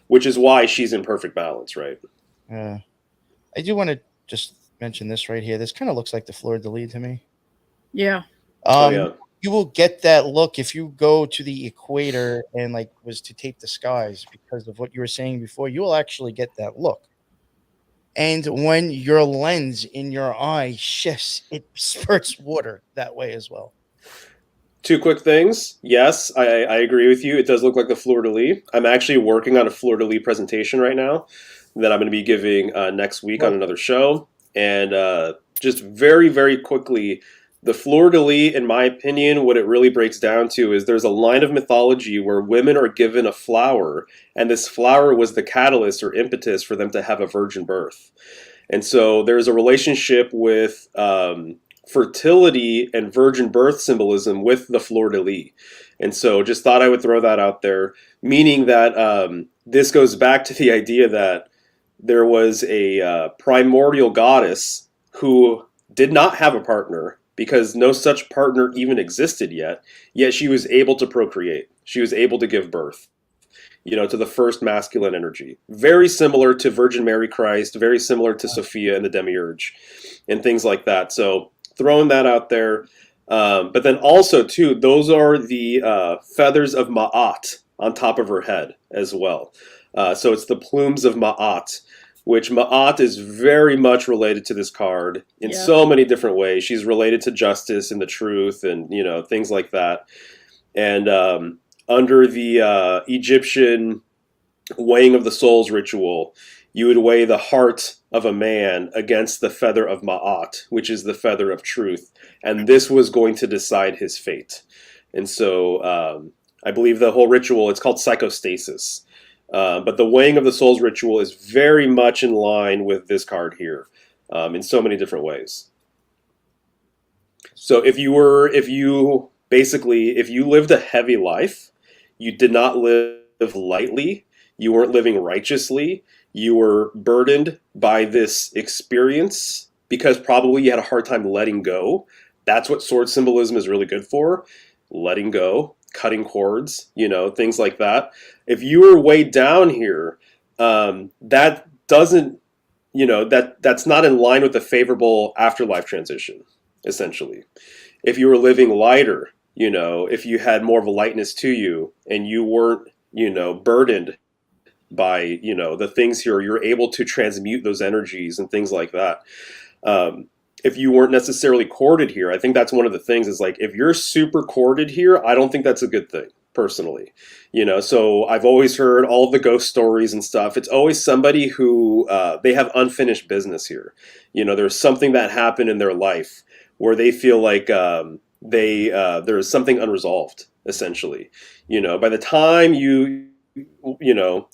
Speaker 3: which is why she's in perfect balance, right?
Speaker 4: I do want to just mention this right here. This kind of looks like the fleur de lis to me.
Speaker 2: Yeah.
Speaker 4: You will get that look if you go to the equator and like was to tape the skies, because of what you were saying before. You will actually get that look. And when your lens in your eye shifts, it spurts water that way as well.
Speaker 3: Two quick things. Yes, I agree with you. It does look like the fleur de lis. I'm actually working on a fleur de lis presentation right now that I'm going to be giving next week on another show. And just very, very quickly, the fleur de lis, in my opinion, what it really breaks down to is there's a line of mythology where women are given a flower, and this flower was the catalyst or impetus for them to have a virgin birth. And so there's a relationship with fertility and virgin birth symbolism with the fleur de lis. And so just thought I would throw that out there, meaning that this goes back to the idea that there was a primordial goddess who did not have a partner because no such partner even existed yet she was able to procreate. She was able to give birth, you know, to the first masculine energy. Very similar to Virgin Mary Christ, very similar to Sophia and the Demiurge and things like that. So throwing that out there. But then also, too, those are the feathers of Ma'at on top of her head as well. So it's the plumes of Ma'at, which Ma'at is very much related to this card in so many different ways. She's related to justice and the truth and, you know, things like that. And under the Egyptian weighing of the souls ritual, you would weigh the heart of a man against the feather of Ma'at, which is the feather of truth. And this was going to decide his fate. And so I believe the whole ritual, it's called psychostasis. But the weighing of the souls ritual is very much in line with this card here in so many different ways. So if you lived a heavy life, you did not live lightly, you weren't living righteously, you were burdened by this experience because probably you had a hard time letting go. That's what sword symbolism is really good for. Letting go, cutting cords, you know, things like that. If you were way down here, that doesn't, you know, that's not in line with the favorable afterlife transition, essentially. If you were living lighter, you know, if you had more of a lightness to you and you weren't, you know, burdened by, you know, the things here, you're able to transmute those energies and things like that. If you weren't necessarily corded here, I think that's one of the things is like, if you're super corded here, I don't think that's a good thing, personally. You know, so I've always heard all of the ghost stories and stuff. It's always somebody who, they have unfinished business here. You know, there's something that happened in their life where they feel like there's something unresolved, essentially. You know, by the time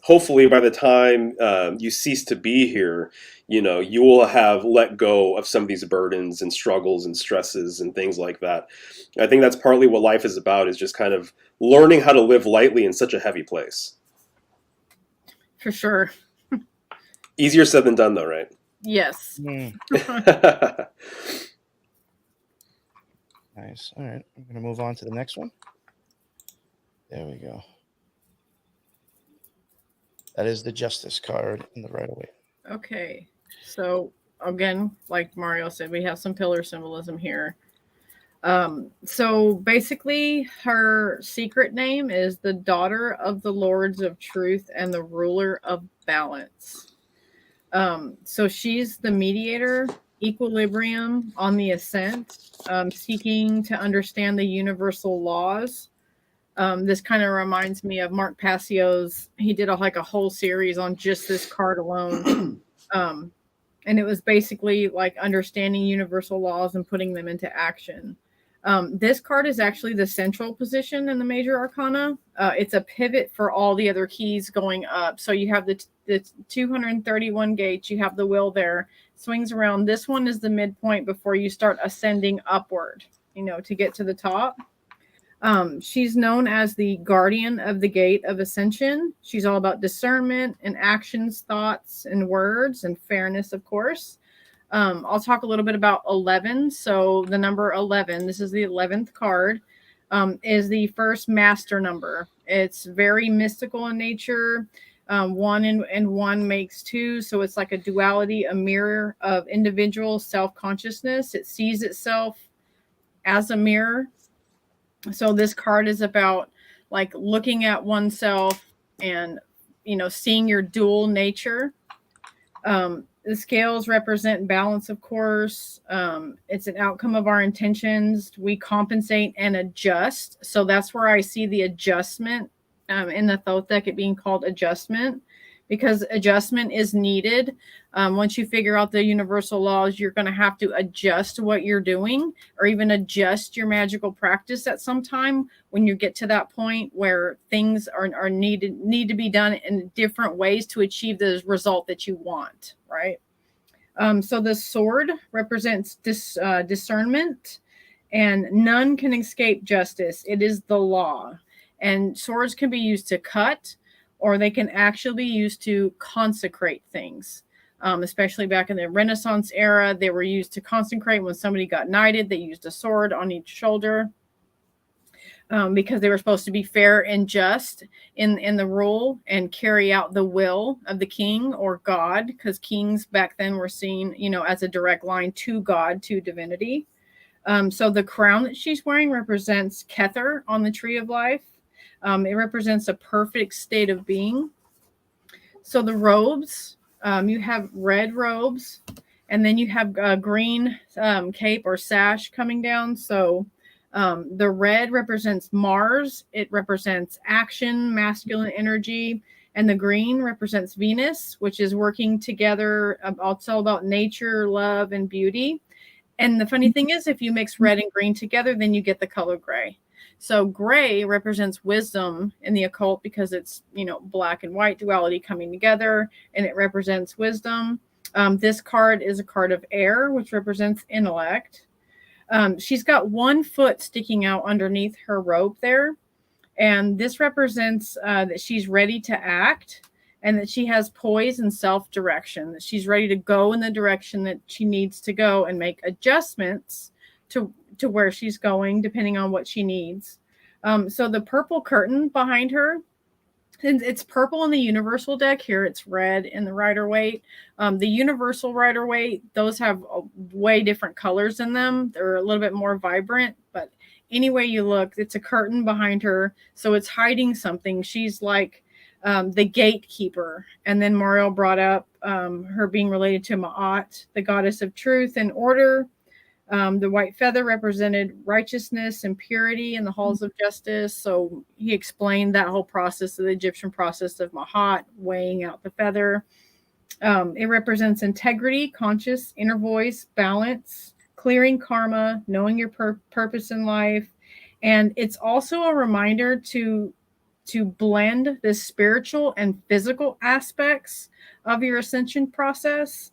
Speaker 3: hopefully by the time you cease to be here, you know, you will have let go of some of these burdens and struggles and stresses and things like that. I think that's partly what life is about, is just kind of learning how to live lightly in such a heavy place.
Speaker 2: For sure.
Speaker 3: Easier said than done, though, right?
Speaker 2: Yes.
Speaker 4: Nice. All right. I'm going to move on to the next one. There we go. That is the Justice card in the right away.
Speaker 2: Okay. So again, like Mario said, we have some pillar symbolism here. So basically her secret name is the daughter of the Lords of Truth and the ruler of balance. So she's the mediator, equilibrium on the ascent, seeking to understand the universal laws. This kind of reminds me of Mark Passio's. He did a whole series on just this card alone. And it was basically like understanding universal laws and putting them into action. This card is actually the central position in the major arcana. It's a pivot for all the other keys going up. So you have the 231 gates, you have the wheel there, swings around. This one is the midpoint before you start ascending upward, to get to the top. She's known as the guardian of the gate of ascension. She's all about discernment and actions, thoughts, and words, and fairness, of course. I'll talk a little bit about 11. So the number 11, this is the 11th card, is the first master number. It's very mystical in nature. One and one makes two. So it's like a duality, a mirror of individual self-consciousness. It sees itself as a mirror. So this card is about like looking at oneself and, seeing your dual nature. The scales represent balance, of course. It's an outcome of our intentions. We compensate and adjust. So that's where I see the adjustment in the Thoth deck, it being called adjustment, because adjustment is needed. Once you figure out the universal laws, you're going to have to adjust what you're doing, or even adjust your magical practice at some time when you get to that point where things need to be done in different ways to achieve the result that you want, right? So the sword represents discernment, and none can escape justice. It is the law. And swords can be used to cut, or they can actually be used to consecrate things. Especially back in the Renaissance era, they were used to consecrate. When somebody got knighted, they used a sword on each shoulder, because they were supposed to be fair and just in the rule and carry out the will of the king or God, because kings back then were seen, as a direct line to God, to divinity. So the crown that she's wearing represents Kether on the tree of life. It represents a perfect state of being. So the robes, you have red robes, and then you have a green cape or sash coming down. So the red represents Mars. It represents action, masculine energy. And the green represents Venus, which is working together. Also about nature, love, and beauty. And the funny thing is, if you mix red and green together, then you get the color gray. So gray represents wisdom in the occult, because it's, black and white duality coming together, and it represents wisdom. This card is a card of air, which represents intellect. She's got 1 foot sticking out underneath her robe there. And this represents that she's ready to act, and that she has poise and self-direction, that she's ready to go in the direction that she needs to go and make adjustments to where she's going, depending on what she needs. So the purple curtain behind her, it's purple in the universal deck. Here it's red in the Rider-Waite. The universal Rider-Waite, those have way different colors in them. They're a little bit more vibrant, but any way you look, it's a curtain behind her. So it's hiding something. She's like the gatekeeper. And then Mario brought up her being related to Ma'at, the goddess of truth and order. The white feather represented righteousness and purity in the halls of justice. So he explained that whole process, the Egyptian process of Ma'at, weighing out the feather. It represents integrity, conscious, inner voice, balance, clearing karma, knowing your purpose in life. And it's also a reminder to blend the spiritual and physical aspects of your ascension process.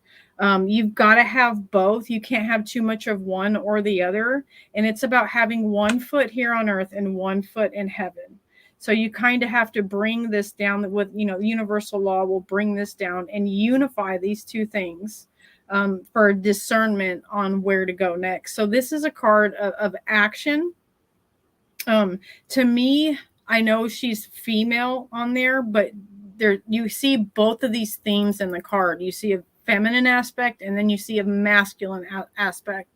Speaker 2: You've got to have both. You can't have too much of one or the other. And it's about having 1 foot here on earth and 1 foot in heaven. So you kind of have to bring this down with, the universal law will bring this down and unify these two things for discernment on where to go next. So this is a card of action. To me, I know she's female on there, but there you see both of these themes in the card. You see a feminine aspect, and then you see a masculine aspect.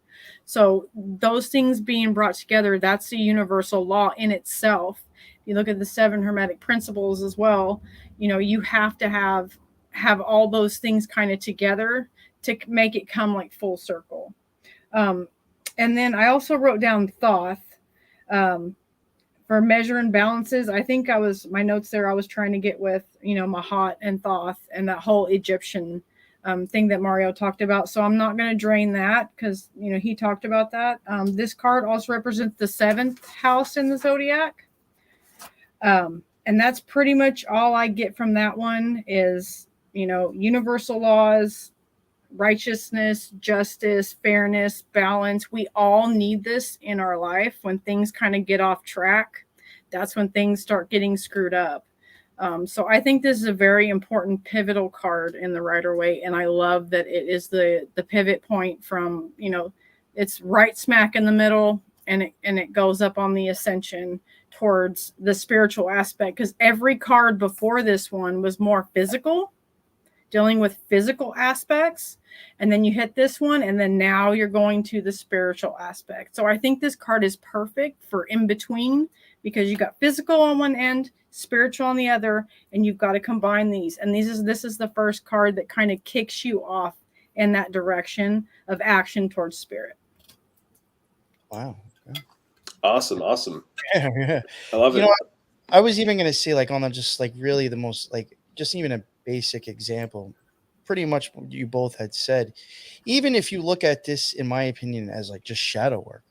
Speaker 2: So those things being brought together, that's the universal law in itself. If you look at the 7 Hermetic principles as well, you have to have all those things kind of together to make it come like full circle. And then I also wrote down Thoth. For measure and balances, I think my notes there, I was trying to get with, Mahat and Thoth and that whole Egyptian thing that Mario talked about. So I'm not going to drain that because, he talked about that. This card also represents the 7th house in the zodiac. And that's pretty much all I get from that one is, universal laws, righteousness, justice, fairness, balance. We all need this in our life. When things kind of get off track, that's when things start getting screwed up. So I think this is a very important pivotal card in the Rider-Waite, and I love that it is the pivot point from, it's right smack in the middle, and it goes up on the ascension towards the spiritual aspect, because every card before this one was more physical, dealing with physical aspects, and then you hit this one, and then now you're going to the spiritual aspect. So I think this card is perfect for in between, because you got physical on one end, spiritual on the other, and you've got to combine these. And this is the first card that kind of kicks you off in that direction of action towards spirit.
Speaker 1: Wow. Okay.
Speaker 3: Awesome.
Speaker 1: Yeah.
Speaker 3: I love it.
Speaker 1: I was even going to say, like, on the just like really the most, like, just even a basic example, pretty much what you both had said. Even if you look at this, in my opinion, as like just shadow work,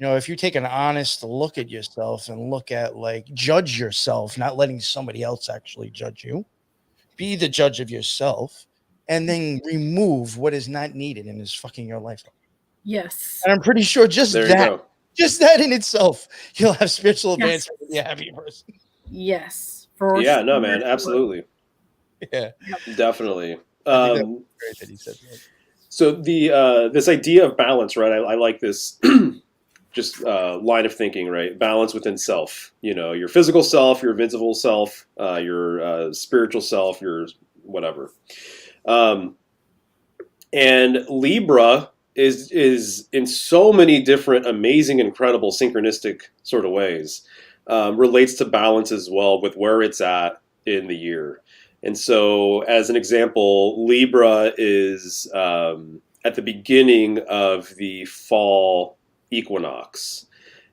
Speaker 1: if you take an honest look at yourself and look at, like, judge yourself, not letting somebody else actually judge you, be the judge of yourself, and then remove what is not needed and is fucking your life up.
Speaker 2: Yes.
Speaker 1: And I'm pretty sure just that in itself, you'll have spiritual advancement and be a happy person.
Speaker 2: Yes.
Speaker 3: Yeah, no, man, absolutely.
Speaker 1: Yeah,
Speaker 3: definitely.
Speaker 1: I think that was great that he said that.
Speaker 3: So this idea of balance, right? I like this just line of thinking, right? Balance within self. Your physical self, your visible self, your spiritual self, your whatever. And Libra is in so many different amazing, incredible, synchronistic sort of ways, relates to balance as well with where it's at in the year. And so, as an example, Libra is at the beginning of the fall equinox.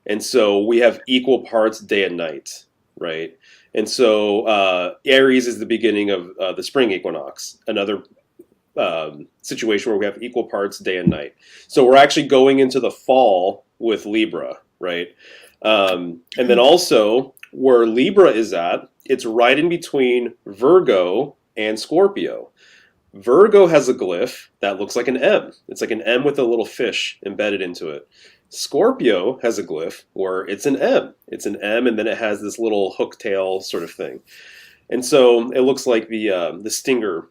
Speaker 3: And so we have equal parts day and night, right? And so Aries is the beginning of the spring equinox, another situation where we have equal parts day and night. So we're actually going into the fall with Libra, right? And then also where Libra is at, it's right in between Virgo and Scorpio. Virgo has a glyph that looks like an M. It's like an M with a little fish embedded into it. Scorpio has a glyph where it's an M. It's an M, and then it has this little hook tail sort of thing. And so it looks like the stinger,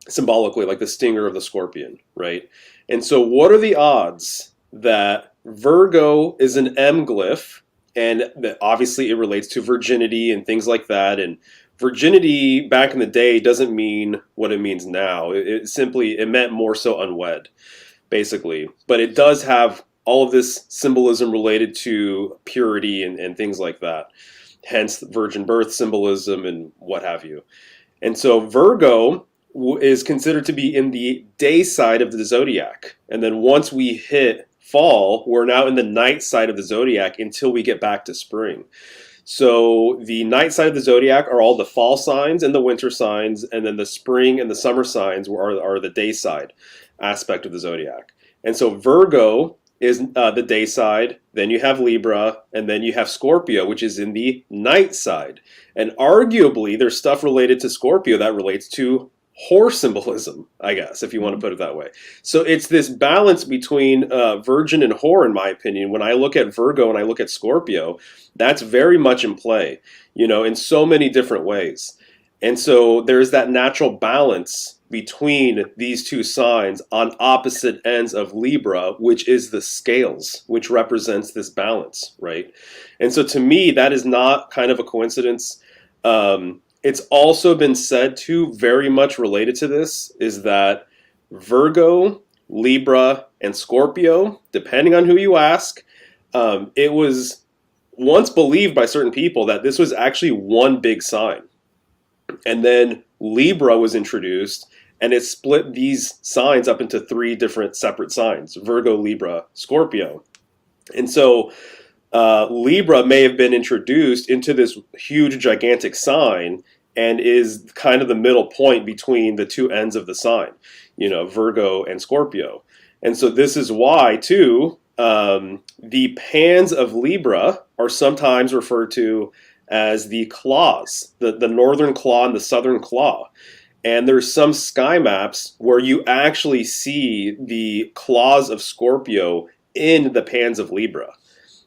Speaker 3: symbolically, like the stinger of the scorpion, right? And so what are the odds that Virgo is an M glyph, and that obviously it relates to virginity and things like that, and virginity back in the day doesn't mean what it means now. It meant more so unwed, basically. But it does have all of this symbolism related to purity and things like that. Hence virgin birth symbolism and what have you. And so Virgo is considered to be in the day side of the zodiac. And then once we hit fall, we're now in the night side of the zodiac until we get back to spring. So the night side of the zodiac are all the fall signs and the winter signs, and then the spring and the summer signs are the day side aspect of the zodiac. And so Virgo is the day side, then you have Libra, and then you have Scorpio, which is in the night side. And arguably, there's stuff related to Scorpio that relates to whore symbolism, I guess, if you want to put it that way. So it's this balance between virgin and whore, in my opinion. When I look at Virgo and I look at Scorpio, that's very much in play, in so many different ways. And so there's that natural balance between these two signs on opposite ends of Libra, which is the scales, which represents this balance, right? And so to me, that is not kind of a coincidence. It's also been said to, very much related to this, is that Virgo, Libra, and Scorpio, depending on who you ask, it was once believed by certain people that this was actually one big sign. And then Libra was introduced, and it split these signs up into three different separate signs: Virgo, Libra, Scorpio. And so Libra may have been introduced into this huge, gigantic sign, and is kind of the middle point between the two ends of the sign, Virgo and Scorpio. And so this is why, too, the pans of Libra are sometimes referred to as the claws, the northern claw and the southern claw. And there's some sky maps where you actually see the claws of Scorpio in the pans of Libra.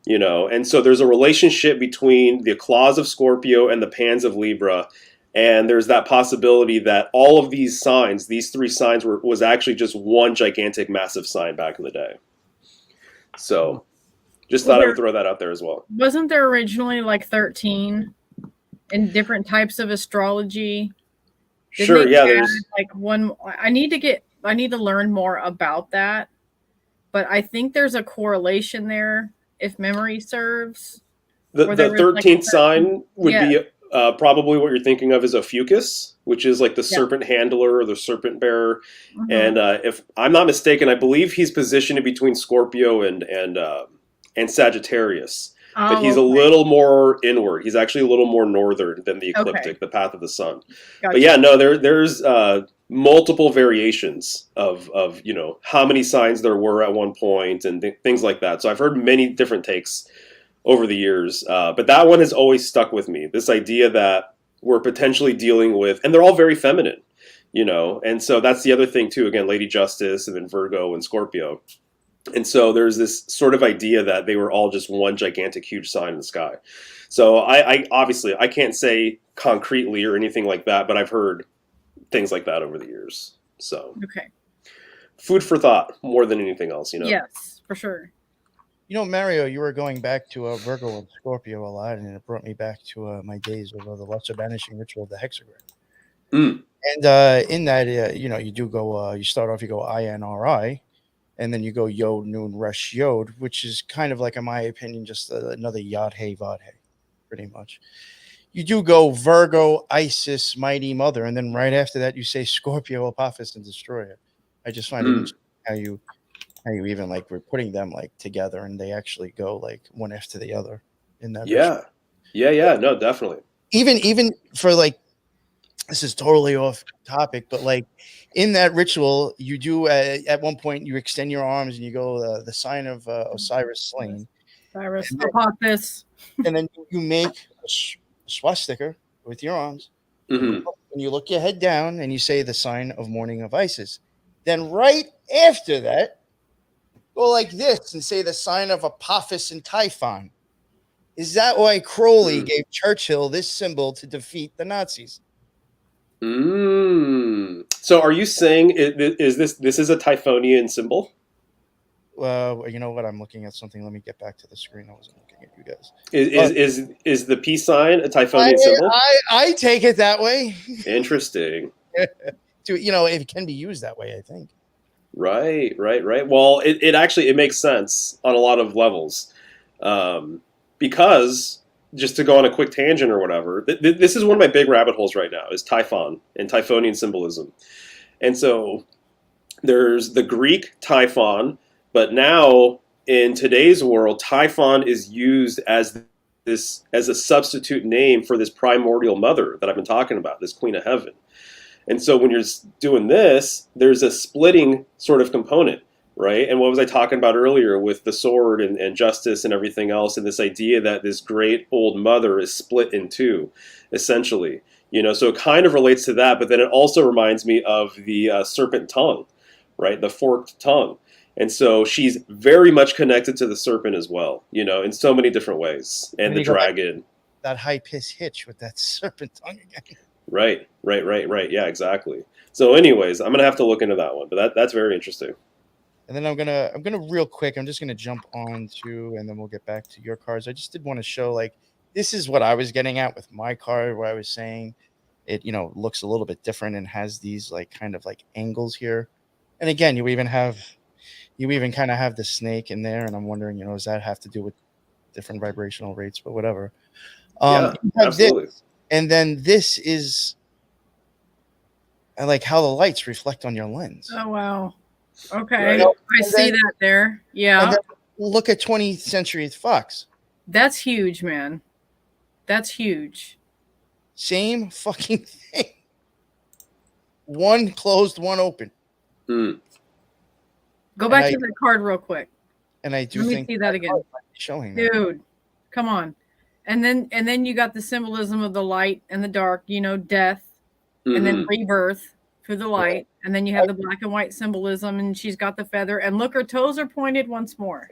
Speaker 3: And so there's a relationship between the claws of Scorpio and the pans of Libra. And there's that possibility that all of these signs, these three signs, was actually just one gigantic, massive sign back in the day. So just thought I would throw that out there as well.
Speaker 2: Wasn't there originally like 13 in different types of astrology?
Speaker 3: Sure, yeah. There's
Speaker 2: like one. I need to learn more about that. But I think there's a correlation there, if memory serves.
Speaker 3: The 13th sign would be probably what you're thinking of as a fucus, which is like the serpent handler or the serpent bearer. Mm-hmm. And if I'm not mistaken, I believe he's positioned between Scorpio and Sagittarius. But he's a little more inward. He's actually a little more northern than the ecliptic, the path of the sun. Gotcha. But yeah, no, there's multiple variations of how many signs there were at one point and things like that. So I've heard many different takes over the years, but that one has always stuck with me. This idea that we're potentially dealing with, and they're all very feminine, and so that's the other thing too. Again, Lady Justice, and then Virgo and Scorpio. And so there's this sort of idea that they were all just one gigantic, huge sign in the sky. So I obviously, I can't say concretely or anything like that, but I've heard things like that over the years. So
Speaker 2: okay,
Speaker 3: food for thought more than anything else,
Speaker 2: Yes, for sure.
Speaker 4: Mario, you were going back to Virgo and Scorpio a lot, and it brought me back to my days of the lesser banishing ritual of the hexagram.
Speaker 3: Mm.
Speaker 4: And in that, you do go, you start off, you go INRI. And then you go Yod, Nun, Resh, Yod, which is kind of like, in my opinion, just another Yod, Hey, Vod, Hey, pretty much. You do go Virgo, Isis, Mighty Mother, and then right after that, you say Scorpio, Apophis, and Destroyer. I just find it interesting how you even like we're putting them like together, and they actually go like one after the other in that.
Speaker 3: Yeah. No, definitely.
Speaker 4: Even for like, this is totally off topic, but like in that ritual, you do at one point you extend your arms and you go the sign of Osiris slain,
Speaker 2: Osiris, Apophis,
Speaker 4: and then you make a swastika with your arms,
Speaker 3: and
Speaker 4: you look your head down and you say the sign of mourning of Isis. Then right after that, go like this and say the sign of Apophis and Typhon. Is that why Crowley gave Churchill this symbol to defeat the Nazis?
Speaker 3: So are you saying this is a Typhonian symbol?
Speaker 4: You know what? I'm looking at something. Let me get back to the screen. I wasn't looking at you guys.
Speaker 3: Is the peace sign a Typhonian symbol?
Speaker 4: I take it that way.
Speaker 3: Interesting.
Speaker 4: It can be used that way, I think.
Speaker 3: Right. Well, it makes sense on a lot of levels, because just to go on a quick tangent or whatever, this is one of my big rabbit holes right now is Typhon and Typhonian symbolism. And so there's the Greek Typhon, but now in today's world, Typhon is used as a substitute name for this primordial mother that I've been talking about, this Queen of Heaven. And so when you're doing this, there's a splitting sort of component, right? And what was I talking about earlier with the sword and justice and everything else, and this idea that this great old mother is split in two, essentially. So it kind of relates to that, but then it also reminds me of the serpent tongue, right? The forked tongue. And so she's very much connected to the serpent as well, in so many different ways. And the dragon.
Speaker 4: That high-pitched hitch with that serpent tongue again.
Speaker 3: Right. Yeah, exactly. So anyways, I'm going to have to look into that one, but that's very interesting.
Speaker 4: And then I'm gonna real quick, I'm just going to jump on to, and then we'll get back to your cards. I just did want to show, like, this is what I was getting at with my card, where I was saying it, looks a little bit different and has these like kind of like angles here. And again, you even kind of have the snake in there. And I'm wondering, does that have to do with different vibrational rates, but whatever.
Speaker 3: Yeah, absolutely.
Speaker 4: And then this is like how the lights reflect on your lens.
Speaker 2: Oh, wow. Okay. Right. I see that there. Yeah.
Speaker 4: Look at 20th Century Fox.
Speaker 2: That's huge, man. That's huge.
Speaker 4: Same fucking thing. One closed, one open.
Speaker 3: Mm.
Speaker 2: Go back to that card real quick.
Speaker 4: And I do
Speaker 2: Let me
Speaker 4: think
Speaker 2: see that again.
Speaker 4: Showing that.
Speaker 2: Dude, come on. And then you got the symbolism of the light and the dark, you know, death, and then rebirth through the light. And then you have the black and white symbolism, and she's got the feather. And look, her toes are pointed once more.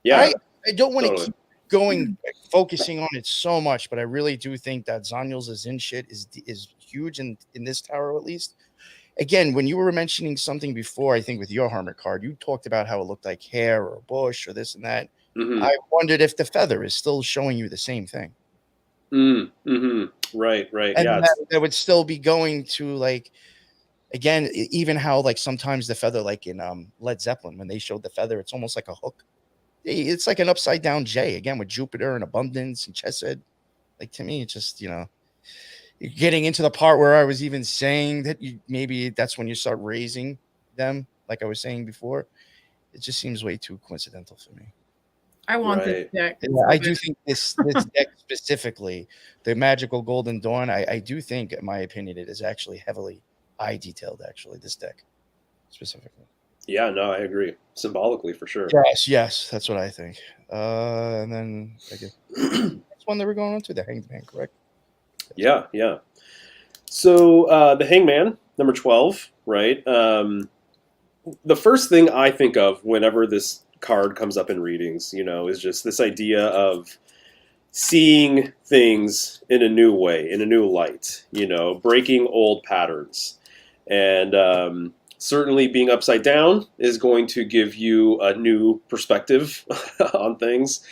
Speaker 3: Yeah.
Speaker 4: I don't want to keep going, focusing on it so much, but I really do think that Zaniel's Azin shit is huge in this tower, at least. Again, when you were mentioning something before, I think with your Hermit card, you talked about how it looked like hair or a bush or this and that. I wondered if the feather is still showing you the same thing.
Speaker 3: Right.
Speaker 4: And
Speaker 3: Yeah,
Speaker 4: that would still be going to, like, again, even how, like, sometimes the feather, like in Led Zeppelin, when they showed the feather, it's almost like a hook. It's like an upside down J, again, with Jupiter and abundance and Chesed. Like, to me, it's just, you know, you're getting into the part where I was even saying that maybe that's when you start raising them, like I was saying before. It just seems way too coincidental for me.
Speaker 2: I want this deck.
Speaker 4: Yeah, I do think this deck specifically, the Magical Golden Dawn, I do think, in my opinion, it is actually heavily eye detailed, actually, this deck specifically.
Speaker 3: Yeah, no, I agree. Symbolically, for sure.
Speaker 4: Yes, that's what I think. And then I guess that's one that we're going on to, the Hanged Man, correct?
Speaker 3: Yeah. So the Hangman, number 12, right? The first thing I think of whenever this card comes up in readings, you know, is just this idea of seeing things in a new way, in a new light, you know, breaking old patterns. And certainly being upside down is going to give you a new perspective on things.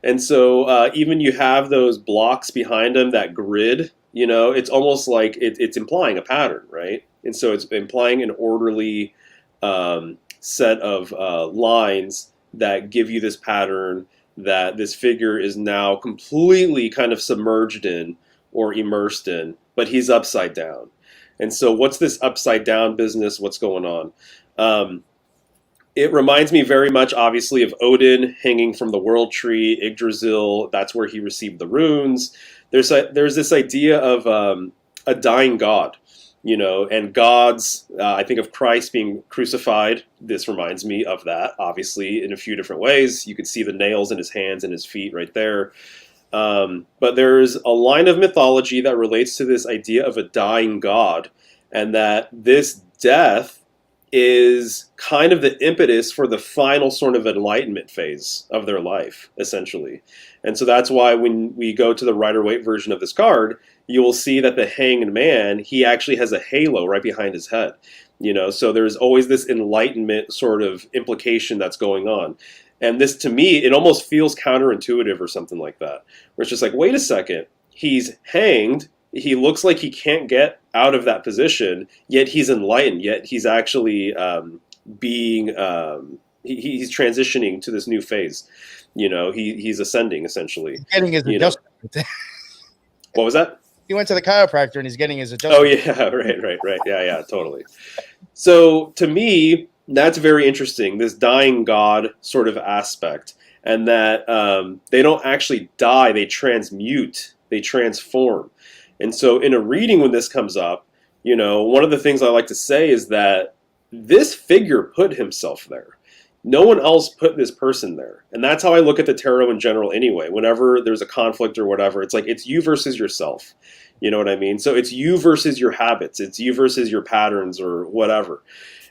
Speaker 3: And so even you have those blocks behind them, that grid, you know, it's almost like it's implying a pattern, right? And so it's implying an orderly set of lines that give you this pattern that this figure is now completely kind of submerged in or immersed in, but he's upside down. And so what's this upside down business? What's going on? It reminds me very much, obviously, of Odin hanging from the World Tree, Yggdrasil. That's where he received the runes. There's this idea of a dying god, you know, and gods. I think of Christ being crucified. This reminds me of that, obviously, in a few different ways. You could see the nails in his hands and his feet right there. But there's a line of mythology that relates to this idea of a dying god, and that this death is kind of the impetus for the final sort of enlightenment phase of their life, essentially. And so that's why when we go to the Rider-Waite version of this card, you will see that the Hanged Man, he actually has a halo right behind his head. You know, so there's always this enlightenment sort of implication that's going on. And this, to me, it almost feels counterintuitive or something like that, where it's just like, wait a second, he's hanged, he looks like he can't get out of that position, yet he's enlightened, yet he's actually he's transitioning to this new phase. You know, he's ascending, essentially.
Speaker 4: Getting his adjustment.
Speaker 3: What was that?
Speaker 4: He went to the chiropractor and he's getting his adjustment.
Speaker 3: Oh, yeah, right. Yeah, totally. So, to me, that's very interesting, this dying god sort of aspect, and that they don't actually die, they transmute, they transform. And so in a reading when this comes up, you know, one of the things I like to say is that this figure put himself there. No one else put this person there. And that's how I look at the tarot in general anyway. Whenever there's a conflict or whatever, it's like it's you versus yourself. You know what I mean? So it's you versus your habits. It's you versus your patterns or whatever.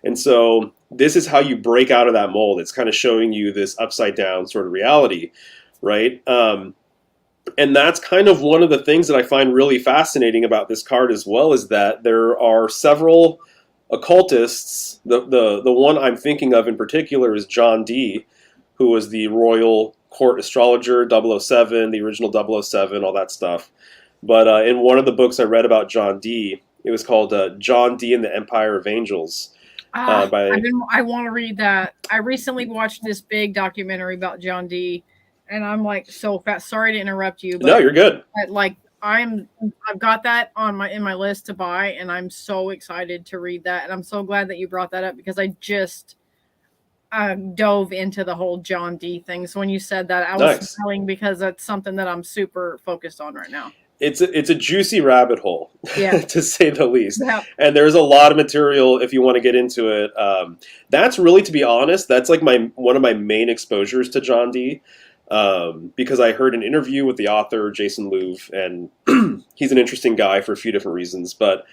Speaker 3: And so this is how you break out of that mold. It's kind of showing you this upside down sort of reality, right? And that's kind of one of the things that I find really fascinating about this card as well, is that there are several occultists. The one I'm thinking of in particular is John Dee, who was the Royal Court Astrologer, 007, the original 007, all that stuff. But in one of the books I read about John Dee, it was called John Dee and the Empire of Angels.
Speaker 2: I want to read that. I recently watched this big documentary about John Dee, and I'm like so fast. Sorry to interrupt you. But
Speaker 3: no, you're good.
Speaker 2: I've got that in my list to buy, and I'm so excited to read that. And I'm so glad that you brought that up, because I just dove into the whole John Dee thing. So when you said that, I was smiling, because that's something that I'm super focused on right now.
Speaker 3: it's a juicy rabbit hole,
Speaker 2: Yeah.
Speaker 3: to say the least.
Speaker 2: Yeah.
Speaker 3: And there's a lot of material if you want to get into it. That's really, to be honest, that's like one of my main exposures to John Dee, because I heard an interview with the author Jason Louv, and he's an interesting guy for a few different reasons. But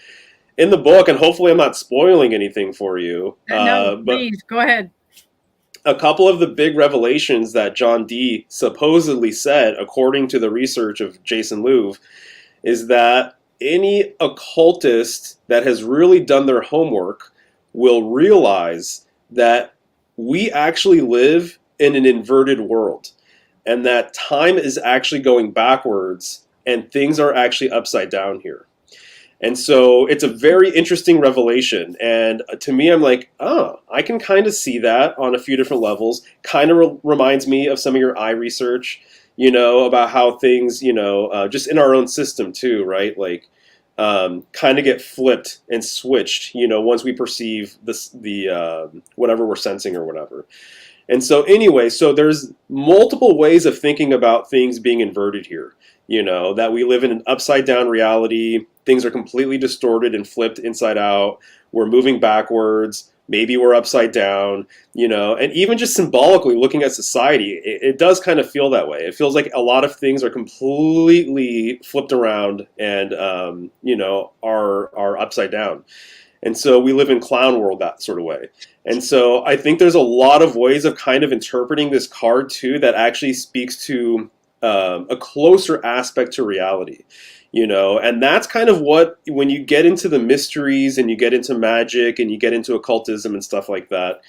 Speaker 3: in the book, and hopefully I'm not spoiling anything for you,
Speaker 2: No,
Speaker 3: but
Speaker 2: please go ahead.
Speaker 3: a couple of the big revelations that John Dee supposedly said, according to the research of Jason Louv, is that any occultist that has really done their homework will realize that we actually live in an inverted world, and that time is actually going backwards and things are actually upside down here. And so it's a very interesting revelation. And to me, I'm like, oh, I can kind of see that on a few different levels. Kind of reminds me of some of your eye research, about how things, just in our own system too, right? Like, kind of get flipped and switched, once we perceive the whatever we're sensing or whatever. And so anyway, so there's multiple ways of thinking about things being inverted here. That we live in an upside down reality. Things are completely distorted and flipped inside out. We're moving backwards. Maybe we're upside down, and even just symbolically looking at society, it does kind of feel that way. It feels like a lot of things are completely flipped around and, are upside down. And so we live in clown world that sort of way. And so I think there's a lot of ways of kind of interpreting this card too that actually speaks to a closer aspect to reality, and that's kind of what, when you get into the mysteries and you get into magic and you get into occultism and stuff like that,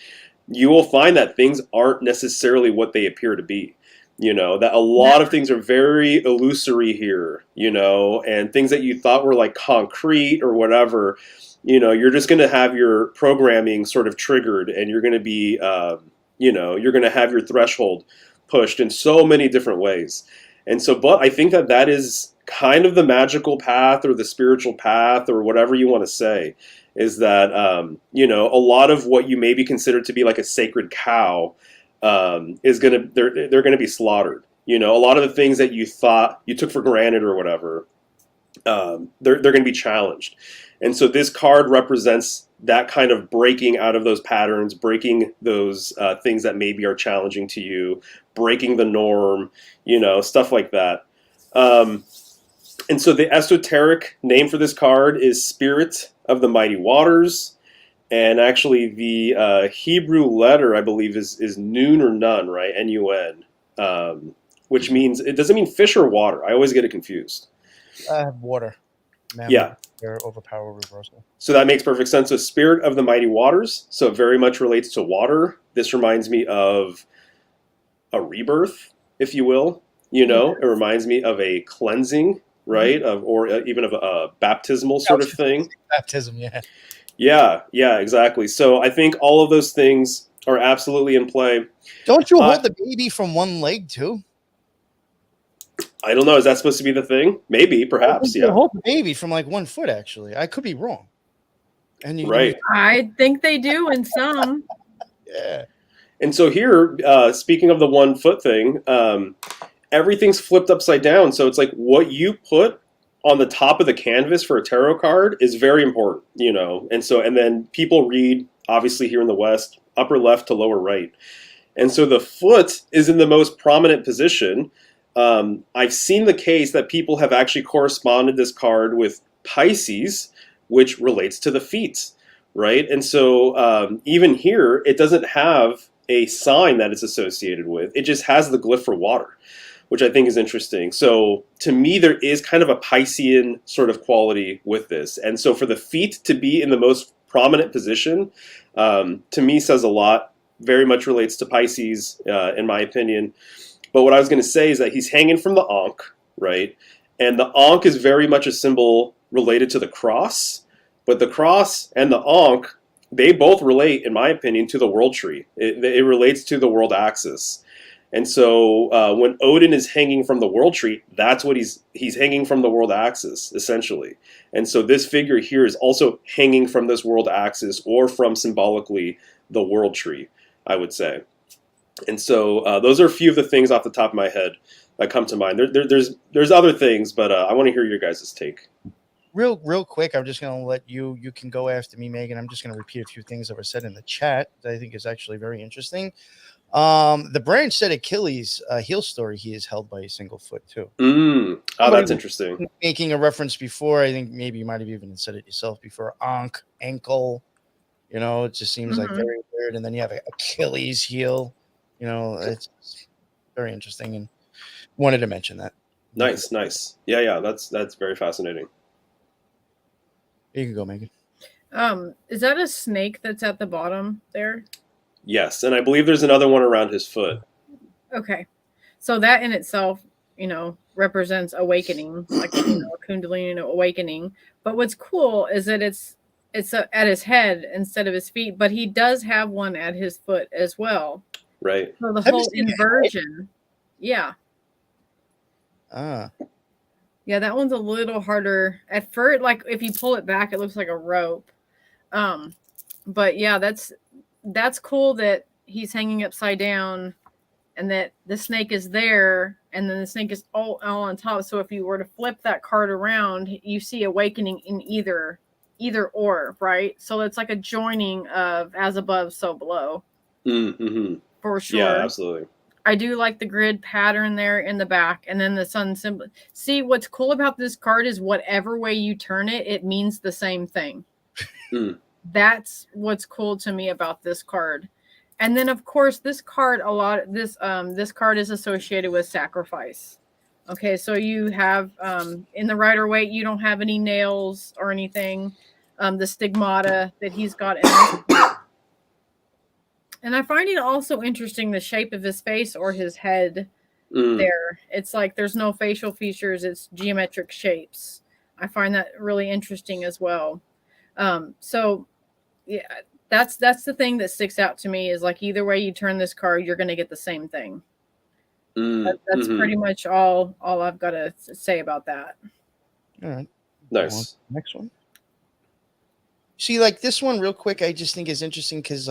Speaker 3: you will find that things aren't necessarily what they appear to be. That a lot of things are very illusory here, and things that you thought were like concrete or whatever, you're just going to have your programming sort of triggered, and you're going to be, you're going to have your threshold pushed in so many different ways. And so, but I think that is kind of the magical path or the spiritual path or whatever you want to say, is that, a lot of what you maybe consider to be like a sacred cow is going to, they're going to be slaughtered. A lot of the things that you thought you took for granted or whatever, they're going to be challenged. And so this card represents that kind of breaking out of those patterns, breaking those things that maybe are challenging to you, breaking the norm, stuff like that. And so the esoteric name for this card is Spirit of the Mighty Waters. And actually the Hebrew letter, I believe, is Nun or Nun, right? Nun, which means, it doesn't mean fish or water. I always get it confused.
Speaker 4: Water.
Speaker 3: Yeah.
Speaker 4: Their overpower reversal.
Speaker 3: So that makes perfect sense. So Spirit of the Mighty Waters. So it very much relates to water. This reminds me of a rebirth, if you will. It reminds me of a cleansing, right? Or even of a baptismal sort of thing.
Speaker 4: Baptism, yeah.
Speaker 3: Yeah, exactly. So I think all of those things are absolutely in play.
Speaker 4: Don't you hold the baby from one leg too?
Speaker 3: I don't know. Is that supposed to be the thing? Maybe, perhaps.
Speaker 4: You hold the baby from like 1 foot. Actually, I could be wrong. And
Speaker 3: right.
Speaker 2: I think they do in some.
Speaker 4: Yeah.
Speaker 3: And so here, speaking of the 1 foot thing, everything's flipped upside down. So it's like what you put on the top of the canvas for a tarot card is very important, and then people read, obviously here in the West, upper left to lower right. And so the foot is in the most prominent position. I've seen the case that people have actually corresponded this card with Pisces, which relates to the feet, right? And so even here, it doesn't have a sign that it's associated with. It just has the glyph for water, which I think is interesting. So to me, there is kind of a Piscean sort of quality with this. And so for the feet to be in the most prominent position, to me says a lot, very much relates to Pisces, in my opinion. But what I was going to say is that he's hanging from the Ankh, right? And the Ankh is very much a symbol related to the cross. But the cross and the Ankh, they both relate, in my opinion, to the world tree. It relates to the world axis. And so when Odin is hanging from the world tree, that's what he's hanging from the world axis, essentially. And so this figure here is also hanging from this world axis, or from symbolically the world tree, I would say. And so those are a few of the things off the top of my head that come to mind. There's other things, but I want to hear your guys' take.
Speaker 4: Real quick, I'm just going to let you can go after me, Megan. I'm just going to repeat a few things that were said in the chat that I think is actually very interesting. The branch said Achilles' heel story, he is held by a single foot too.
Speaker 3: Oh, that's interesting.
Speaker 4: Making a reference before, I think maybe you might have even said it yourself before. Ankle, it just seems like very weird. And then you have Achilles' heel, it's very interesting, and wanted to mention that.
Speaker 3: Nice. Yeah, that's very fascinating.
Speaker 4: You can go, Megan.
Speaker 2: Is that a snake that's at the bottom there?
Speaker 3: Yes, and I believe there's another one around his foot.
Speaker 2: Okay, so that in itself, represents awakening, like a Kundalini awakening. But what's cool is that it's at his head instead of his feet, but he does have one at his foot as well.
Speaker 3: Right.
Speaker 2: So the whole inversion, yeah. Yeah, that one's a little harder at first. Like if you pull it back, it looks like a rope. But yeah, that's cool that he's hanging upside down, and that the snake is there, and then the snake is all on top. So if you were to flip that card around, you see awakening in either or, right? So it's like a joining of as above, so below.
Speaker 3: Mm-hmm.
Speaker 2: For sure.
Speaker 3: Yeah, absolutely.
Speaker 2: I do like the grid pattern there in the back, and then the sun symbol. See, what's cool about this card is whatever way you turn it, it means the same thing. That's what's cool to me about this card. And then, of course, this card, this card is associated with sacrifice. Okay, so you have in the Rider-Waite, you don't have any nails or anything. The stigmata that he's got in this. And I find it also interesting the shape of his face or his head there. It's like there's no facial features, it's geometric shapes. I find that really interesting as well. So yeah, that's the thing that sticks out to me is like either way you turn this card, you're going to get the same thing. That's pretty much all I've got to say about that.
Speaker 4: All right.
Speaker 3: Nice.
Speaker 4: Next one. See, like this one real quick, I just think is interesting because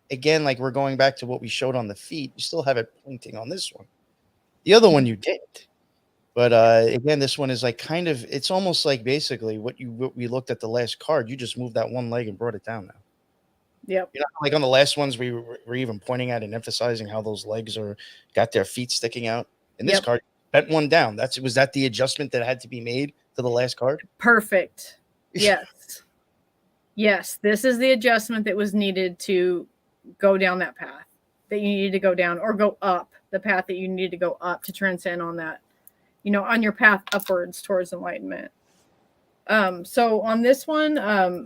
Speaker 4: again, like we're going back to what we showed on the feet. You still have it pointing on this one. The other one you did. But again, this one is like kind of, it's almost like basically what we looked at the last card. You just moved that one leg and brought it down now.
Speaker 2: Yep.
Speaker 4: Like on the last ones, we were even pointing at and emphasizing how those legs got their feet sticking out. In this card, bent one down. Was that the adjustment that had to be made to the last card?
Speaker 2: Perfect. Yes. Yes. This is the adjustment that was needed to go down that path that you needed to go down, or go up the path that you needed to go up to transcend on that, on your path upwards towards enlightenment. So on this one,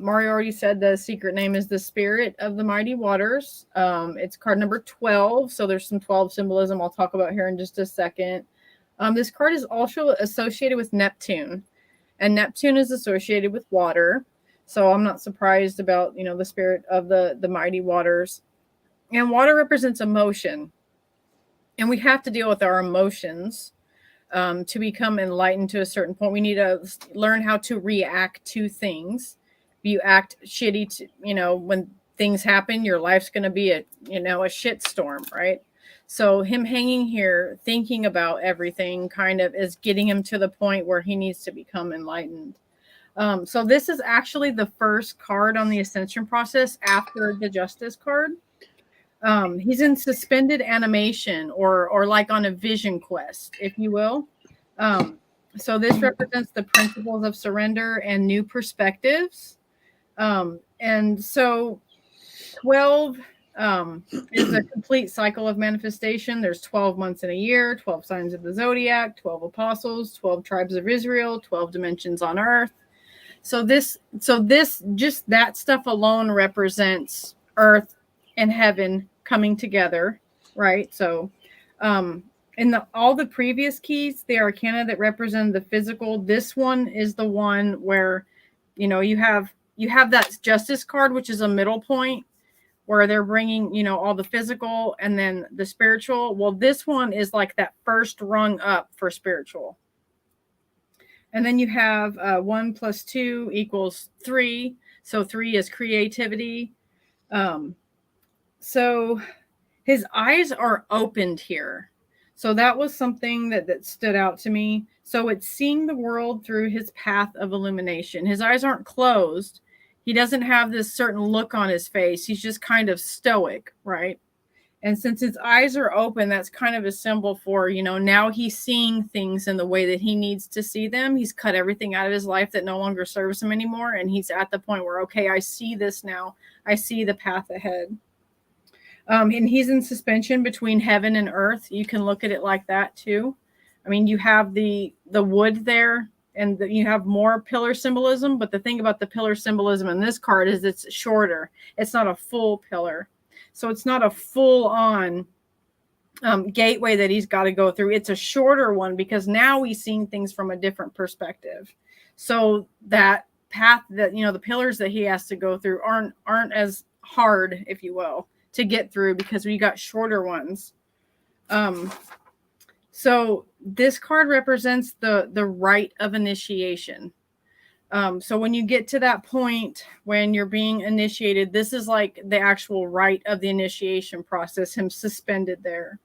Speaker 2: Mario already said the secret name is the Spirit of the Mighty Waters. It's card number 12. So there's some 12 symbolism I'll talk about here in just a second. This card is also associated with Neptune, and Neptune is associated with water. So I'm not surprised about, the spirit of the mighty waters. And water represents emotion. And we have to deal with our emotions to become enlightened to a certain point. We need to learn how to react to things. If you act shitty to, when things happen, your life's going to be a shit storm, right? So him hanging here, thinking about everything kind of is getting him to the point where he needs to become enlightened. So this is actually the first card on the ascension process after the justice card. He's in suspended animation or like on a vision quest, if you will. So this represents the principles of surrender and new perspectives. And so 12 is a complete cycle of manifestation. There's 12 months in a year, 12 signs of the zodiac, 12 apostles, 12 tribes of Israel, 12 dimensions on earth. So this just that stuff alone represents earth and heaven coming together, right? So in all the previous keys, the arcana that represent the physical, this one is the one where you have that justice card, which is a middle point where they're bringing all the physical and then the spiritual. Well, this one is like that first rung up for spiritual. And then you have 1 + 2 = 3. So 3 is creativity. So his eyes are opened here. So that was something that stood out to me. So it's seeing the world through his path of illumination. His eyes aren't closed. He doesn't have this certain look on his face. He's just kind of stoic, right? And since his eyes are open, that's kind of a symbol for, now he's seeing things in the way that he needs to see them. He's cut everything out of his life that no longer serves him anymore. And he's at the point where, okay, I see this now. I see the path ahead. And he's in suspension between heaven and earth. You can look at it like that too. I mean, you have the wood there, and you have more pillar symbolism. But the thing about the pillar symbolism in this card is it's shorter. It's not a full pillar. So it's not a full-on gateway that he's got to go through. It's a shorter one because now he's seeing things from a different perspective. So that path that, the pillars that he has to go through aren't as hard, if you will, to get through because we got shorter ones. So this card represents the rite of initiation. So when you get to that point when you're being initiated, this is like the actual rite of the initiation process, him suspended there.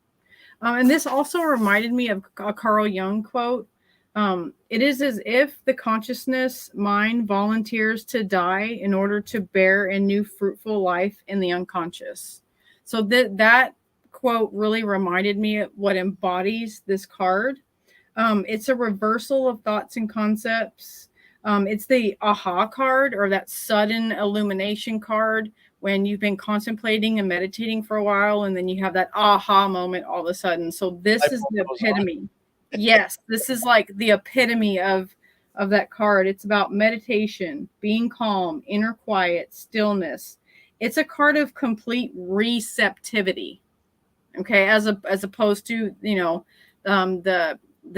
Speaker 2: And this also reminded me of a Carl Jung quote. It is as if the consciousness mind volunteers to die in order to bear a new fruitful life in the unconscious. So that quote really reminded me of what embodies this card. It's a reversal of thoughts and concepts. It's the aha card, or that sudden illumination card when you've been contemplating and meditating for a while, and then you have that aha moment all of a sudden. So this is the epitome. Yes, this is like the epitome of that card. It's about meditation, being calm, inner quiet, stillness. It's a card of complete receptivity. Okay, as opposed to the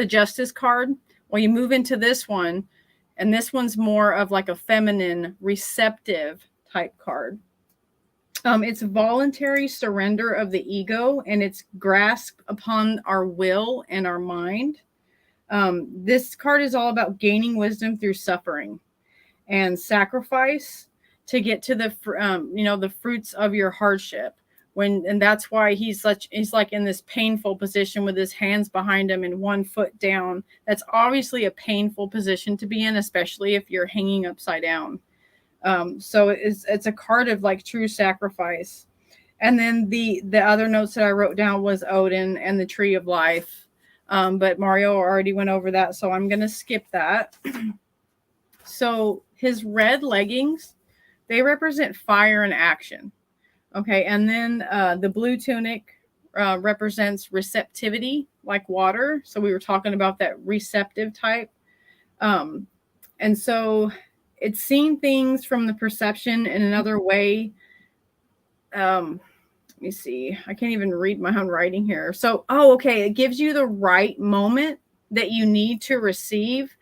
Speaker 2: justice card. Well, you move into this one. And this one's more of like a feminine, receptive type card. It's voluntary surrender of the ego, and it's grasp upon our will and our mind. This card is all about gaining wisdom through suffering and sacrifice to get to the fruits of your hardship. And that's why he's like in this painful position with his hands behind him and one foot down. That's obviously a painful position to be in, especially if you're hanging upside down. So it's a card of like true sacrifice. And then the other notes that I wrote down was Odin and the Tree of Life. But Mario already went over that, so I'm going to skip that. So his red leggings, they represent fire and action. Okay, and then the blue tunic represents receptivity, like water. So we were talking about that receptive type. And so it's seeing things from the perception in another way. Let me see. I can't even read my own writing here. So, okay. It gives you the right moment that you need to receive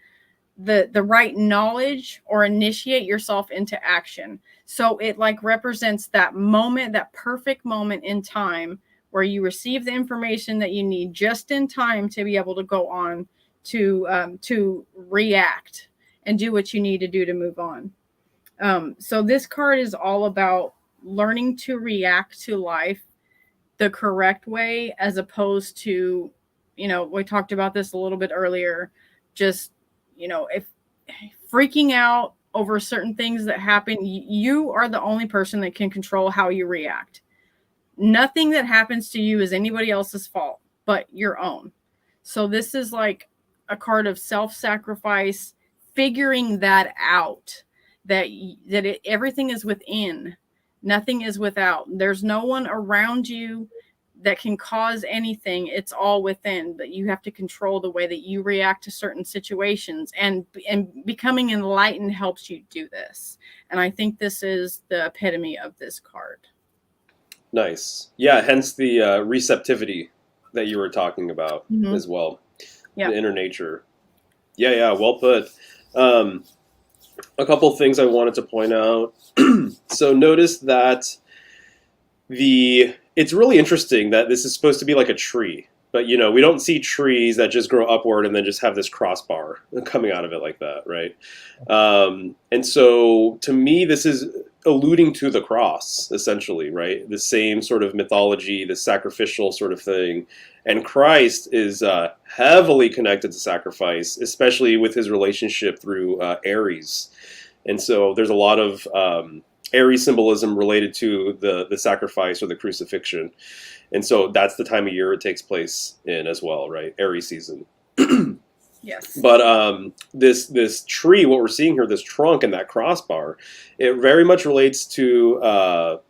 Speaker 2: the right knowledge or initiate yourself into action. So it like represents that moment, that perfect moment in time where you receive the information that you need just in time to be able to go on to react and do what you need to do to move on. So this card is all about learning to react to life the correct way, as opposed to, we talked about this a little bit earlier, just, if freaking out over certain things that happen, you are the only person that can control how you react. Nothing that happens to you is anybody else's fault but your own. So this is like a card of self-sacrifice, figuring that out, that everything is within, nothing is without. There's no one around you that can cause anything. It's all within, but you have to control the way that you react to certain situations, and becoming enlightened helps you do this. And I think this is the epitome of this card.
Speaker 3: Nice. Yeah, hence the receptivity that you were talking about as well. Yeah. The inner nature. Yeah, well put. A couple things I wanted to point out. So notice that it's really interesting that this is supposed to be like a tree, but we don't see trees that just grow upward and then just have this crossbar coming out of it like that, right? And so to me, this is alluding to the cross, essentially, right? The same sort of mythology, the sacrificial sort of thing. And Christ is heavily connected to sacrifice, especially with his relationship through Aries. And so there's a lot of Aries symbolism related to the sacrifice or the crucifixion. And so that's the time of year it takes place in as well, right? Aries season.
Speaker 2: Yes.
Speaker 3: But this tree, what we're seeing here, this trunk and that crossbar, it very much relates to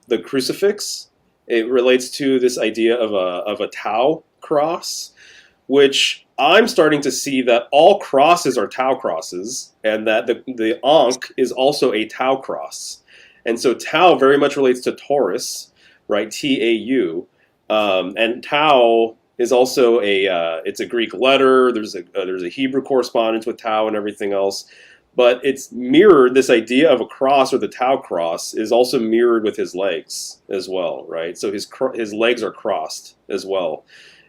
Speaker 3: the crucifix. It relates to this idea of a Tau cross, which I'm starting to see that all crosses are Tau crosses, and that the Ankh is also a Tau cross. And so Tau very much relates to Taurus, right? Tau, and Tau is also it's a Greek letter. There's a Hebrew correspondence with Tau and everything else, but it's mirrored. This idea of a cross or the Tau cross is also mirrored with his legs as well, right? So his legs are crossed as well,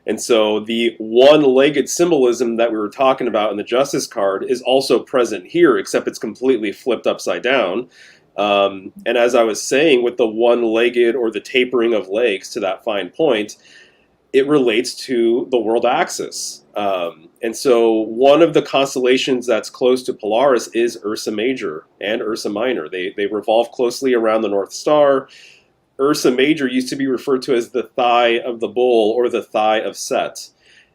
Speaker 3: and so the one-legged symbolism that we were talking about in the Justice card is also present here, except it's completely flipped upside down. And as I was saying, with the one-legged or the tapering of legs to that fine point, it relates to the world axis. And so one of the constellations that's close to Polaris is Ursa Major and Ursa Minor. They revolve closely around the North Star. Ursa Major used to be referred to as the thigh of the bull or the thigh of Set.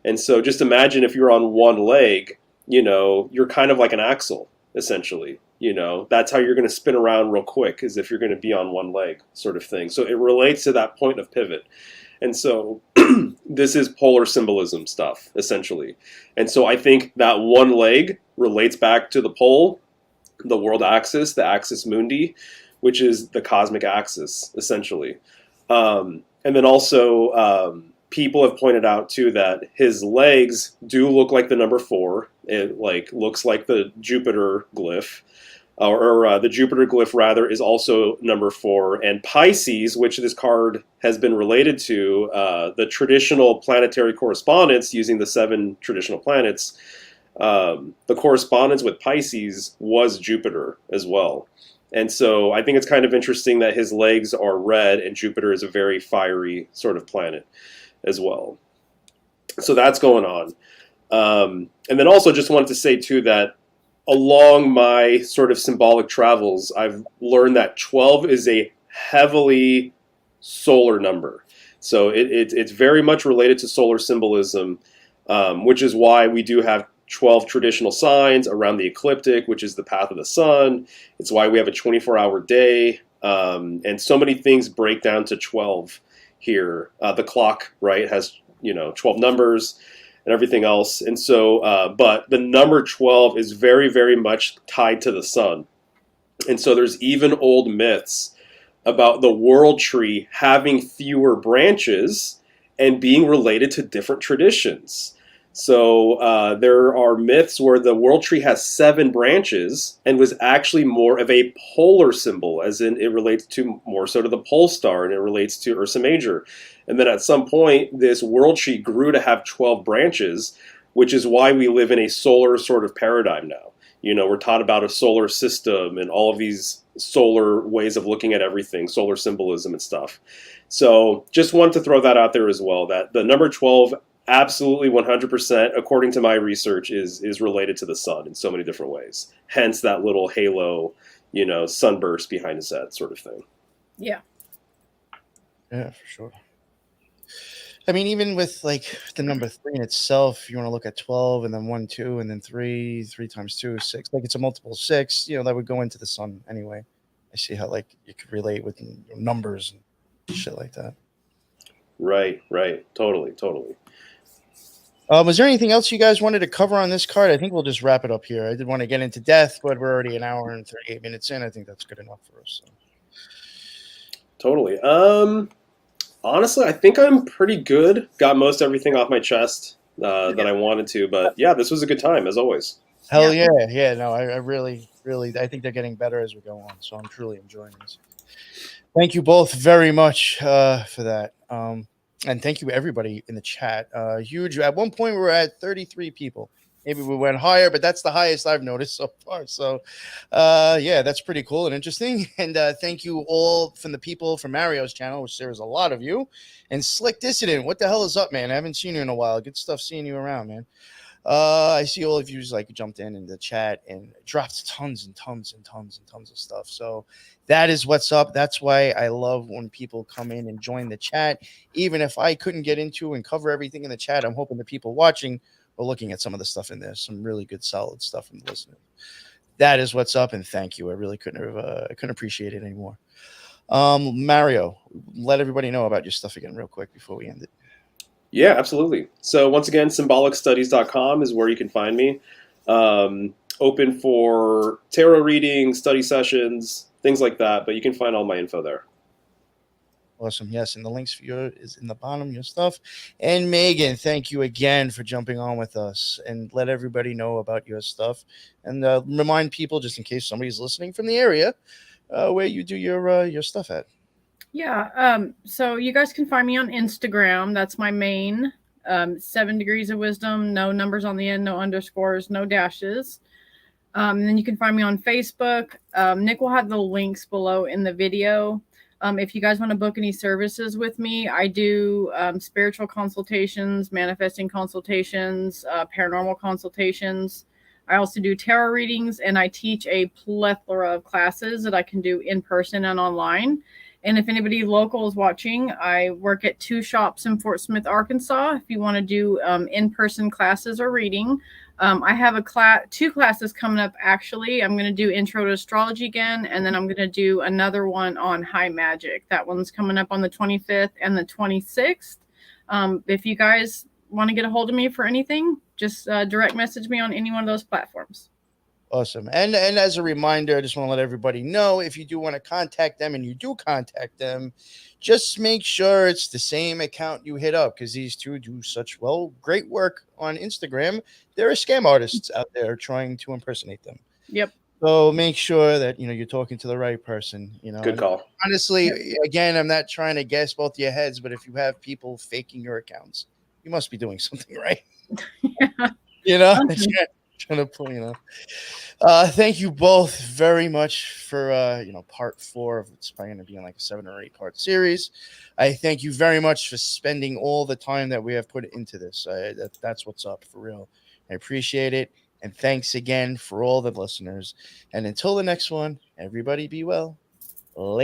Speaker 3: And so just imagine if you're on one leg, you're kind of like an axle, essentially. That's how you're going to spin around real quick, as if you're going to be on one leg sort of thing. So it relates to that point of pivot. And so this is polar symbolism stuff, essentially. And so I think that one leg relates back to the pole, the world axis, the axis mundi, which is the cosmic axis, essentially. And then also people have pointed out, too, that his legs do look like the number 4. It looks like the Jupiter glyph. Or the Jupiter glyph, rather, is also number 4. And Pisces, which this card has been related to, the traditional planetary correspondence using the 7 traditional planets, the correspondence with Pisces was Jupiter as well. And so I think it's kind of interesting that his legs are red and Jupiter is a very fiery sort of planet as well. So that's going on. And then also just wanted to say, too, that along my sort of symbolic travels, I've learned that 12 is a heavily solar number. So it's very much related to solar symbolism, which is why we do have 12 traditional signs around the ecliptic, which is the path of the sun. It's why we have a 24-hour day. And so many things break down to 12 here. The clock, right, has 12 numbers and everything else. And so, but the number 12 is very, very much tied to the sun. And so there's even old myths about the world tree having fewer branches and being related to different traditions. So there are myths where the world tree has 7 branches and was actually more of a polar symbol, as in it relates to more so to the pole star, and it relates to Ursa Major. And then at some point, this world tree grew to have 12 branches, which is why we live in a solar sort of paradigm now. We're taught about a solar system and all of these solar ways of looking at everything, solar symbolism and stuff. So just wanted to throw that out there as well, that the number 12 absolutely 100%, according to my research, is related to the sun in so many different ways. Hence that little halo, sunburst behind his head sort of thing.
Speaker 2: Yeah.
Speaker 4: Yeah, for sure. I mean, even with the number 3 in itself, you want to look at 12 and then 1, 2, and then 3. 3 times 2 is 6. It's a multiple 6. That would go into the sun anyway. I see how you could relate with numbers and shit like that.
Speaker 3: Right. Totally.
Speaker 4: Was there anything else you guys wanted to cover on this card? I think we'll just wrap it up here. I did want to get into death, but we're already an hour and 38 minutes in. I think that's good enough for us. So.
Speaker 3: Totally. Honestly, I think I'm pretty good. Got most everything off my chest that I wanted to. But yeah, this was a good time, as always.
Speaker 4: Hell yeah. Yeah, no, I really, I think they're getting better as we go on. So I'm truly enjoying this. Thank you both very much for that. And thank you, everybody in the chat. Huge. At one point, we were at 33 people. Maybe we went higher, but that's the highest I've noticed so far. So, yeah, that's pretty cool and interesting. And thank you all from the people from Mario's channel, which there's a lot of you. And Slick Dissident, what the hell is up, man? I haven't seen you in a while. Good stuff seeing you around, man. I see all of you like jumped in the chat and dropped tons and tons and tons and tons of stuff. So that is what's up. That's why I love when people come in and join the chat. Even if I couldn't get into and cover everything in the chat, I'm hoping the people watching are looking at some of the stuff in there. Some really good, solid stuff from the listeners. That is what's up, and thank you. I really couldn't appreciate it anymore. Mario, let everybody know about your stuff again real quick before we end it.
Speaker 3: Yeah, absolutely. So once again, symbolicstudies.com is where you can find me. Open for tarot readings, study sessions, things like that. But you can find all my info there.
Speaker 4: Awesome. Yes, and the links for you is in the bottom, your stuff. And Megan, thank you again for jumping on with us and let everybody know about your stuff. And remind people, just in case somebody's listening from the area, where you do your stuff at.
Speaker 2: Yeah. So you guys can find me on Instagram. That's my main. 7 Degrees of Wisdom. No numbers on the end. No underscores. No dashes. And then you can find me on Facebook. Nick will have the links below in the video. If you guys want to book any services with me, I do spiritual consultations, manifesting consultations, paranormal consultations. I also do tarot readings, and I teach a plethora of classes that I can do in person and online. And if anybody local is watching, I work at 2 shops in Fort Smith, Arkansas. If you want to do in-person classes or reading, I have 2 classes coming up, actually. I'm going to do Intro to Astrology again, and then I'm going to do another one on High Magic. That one's coming up on the 25th and the 26th. If you guys want to get a hold of me for anything, just direct message me on any one of those platforms.
Speaker 4: Awesome. And as a reminder, I just want to let everybody know, if you do want to contact them, and you do contact them, just make sure it's the same account you hit up, because these two do such great work on Instagram. There are scam artists out there trying to impersonate them.
Speaker 2: Yep.
Speaker 4: So make sure that you're talking to the right person.
Speaker 3: Good call.
Speaker 4: Honestly, again, I'm not trying to guess both your heads, but if you have people faking your accounts, you must be doing something right.
Speaker 2: Yeah.
Speaker 4: Trying to pull, thank you both very much for part 4 of it's probably going to be in like a 7 or 8 part series. I thank you very much for spending all the time that we have put into this. That's what's up, for real. I appreciate it, and thanks again for all the listeners. And until the next one, everybody be well. Later.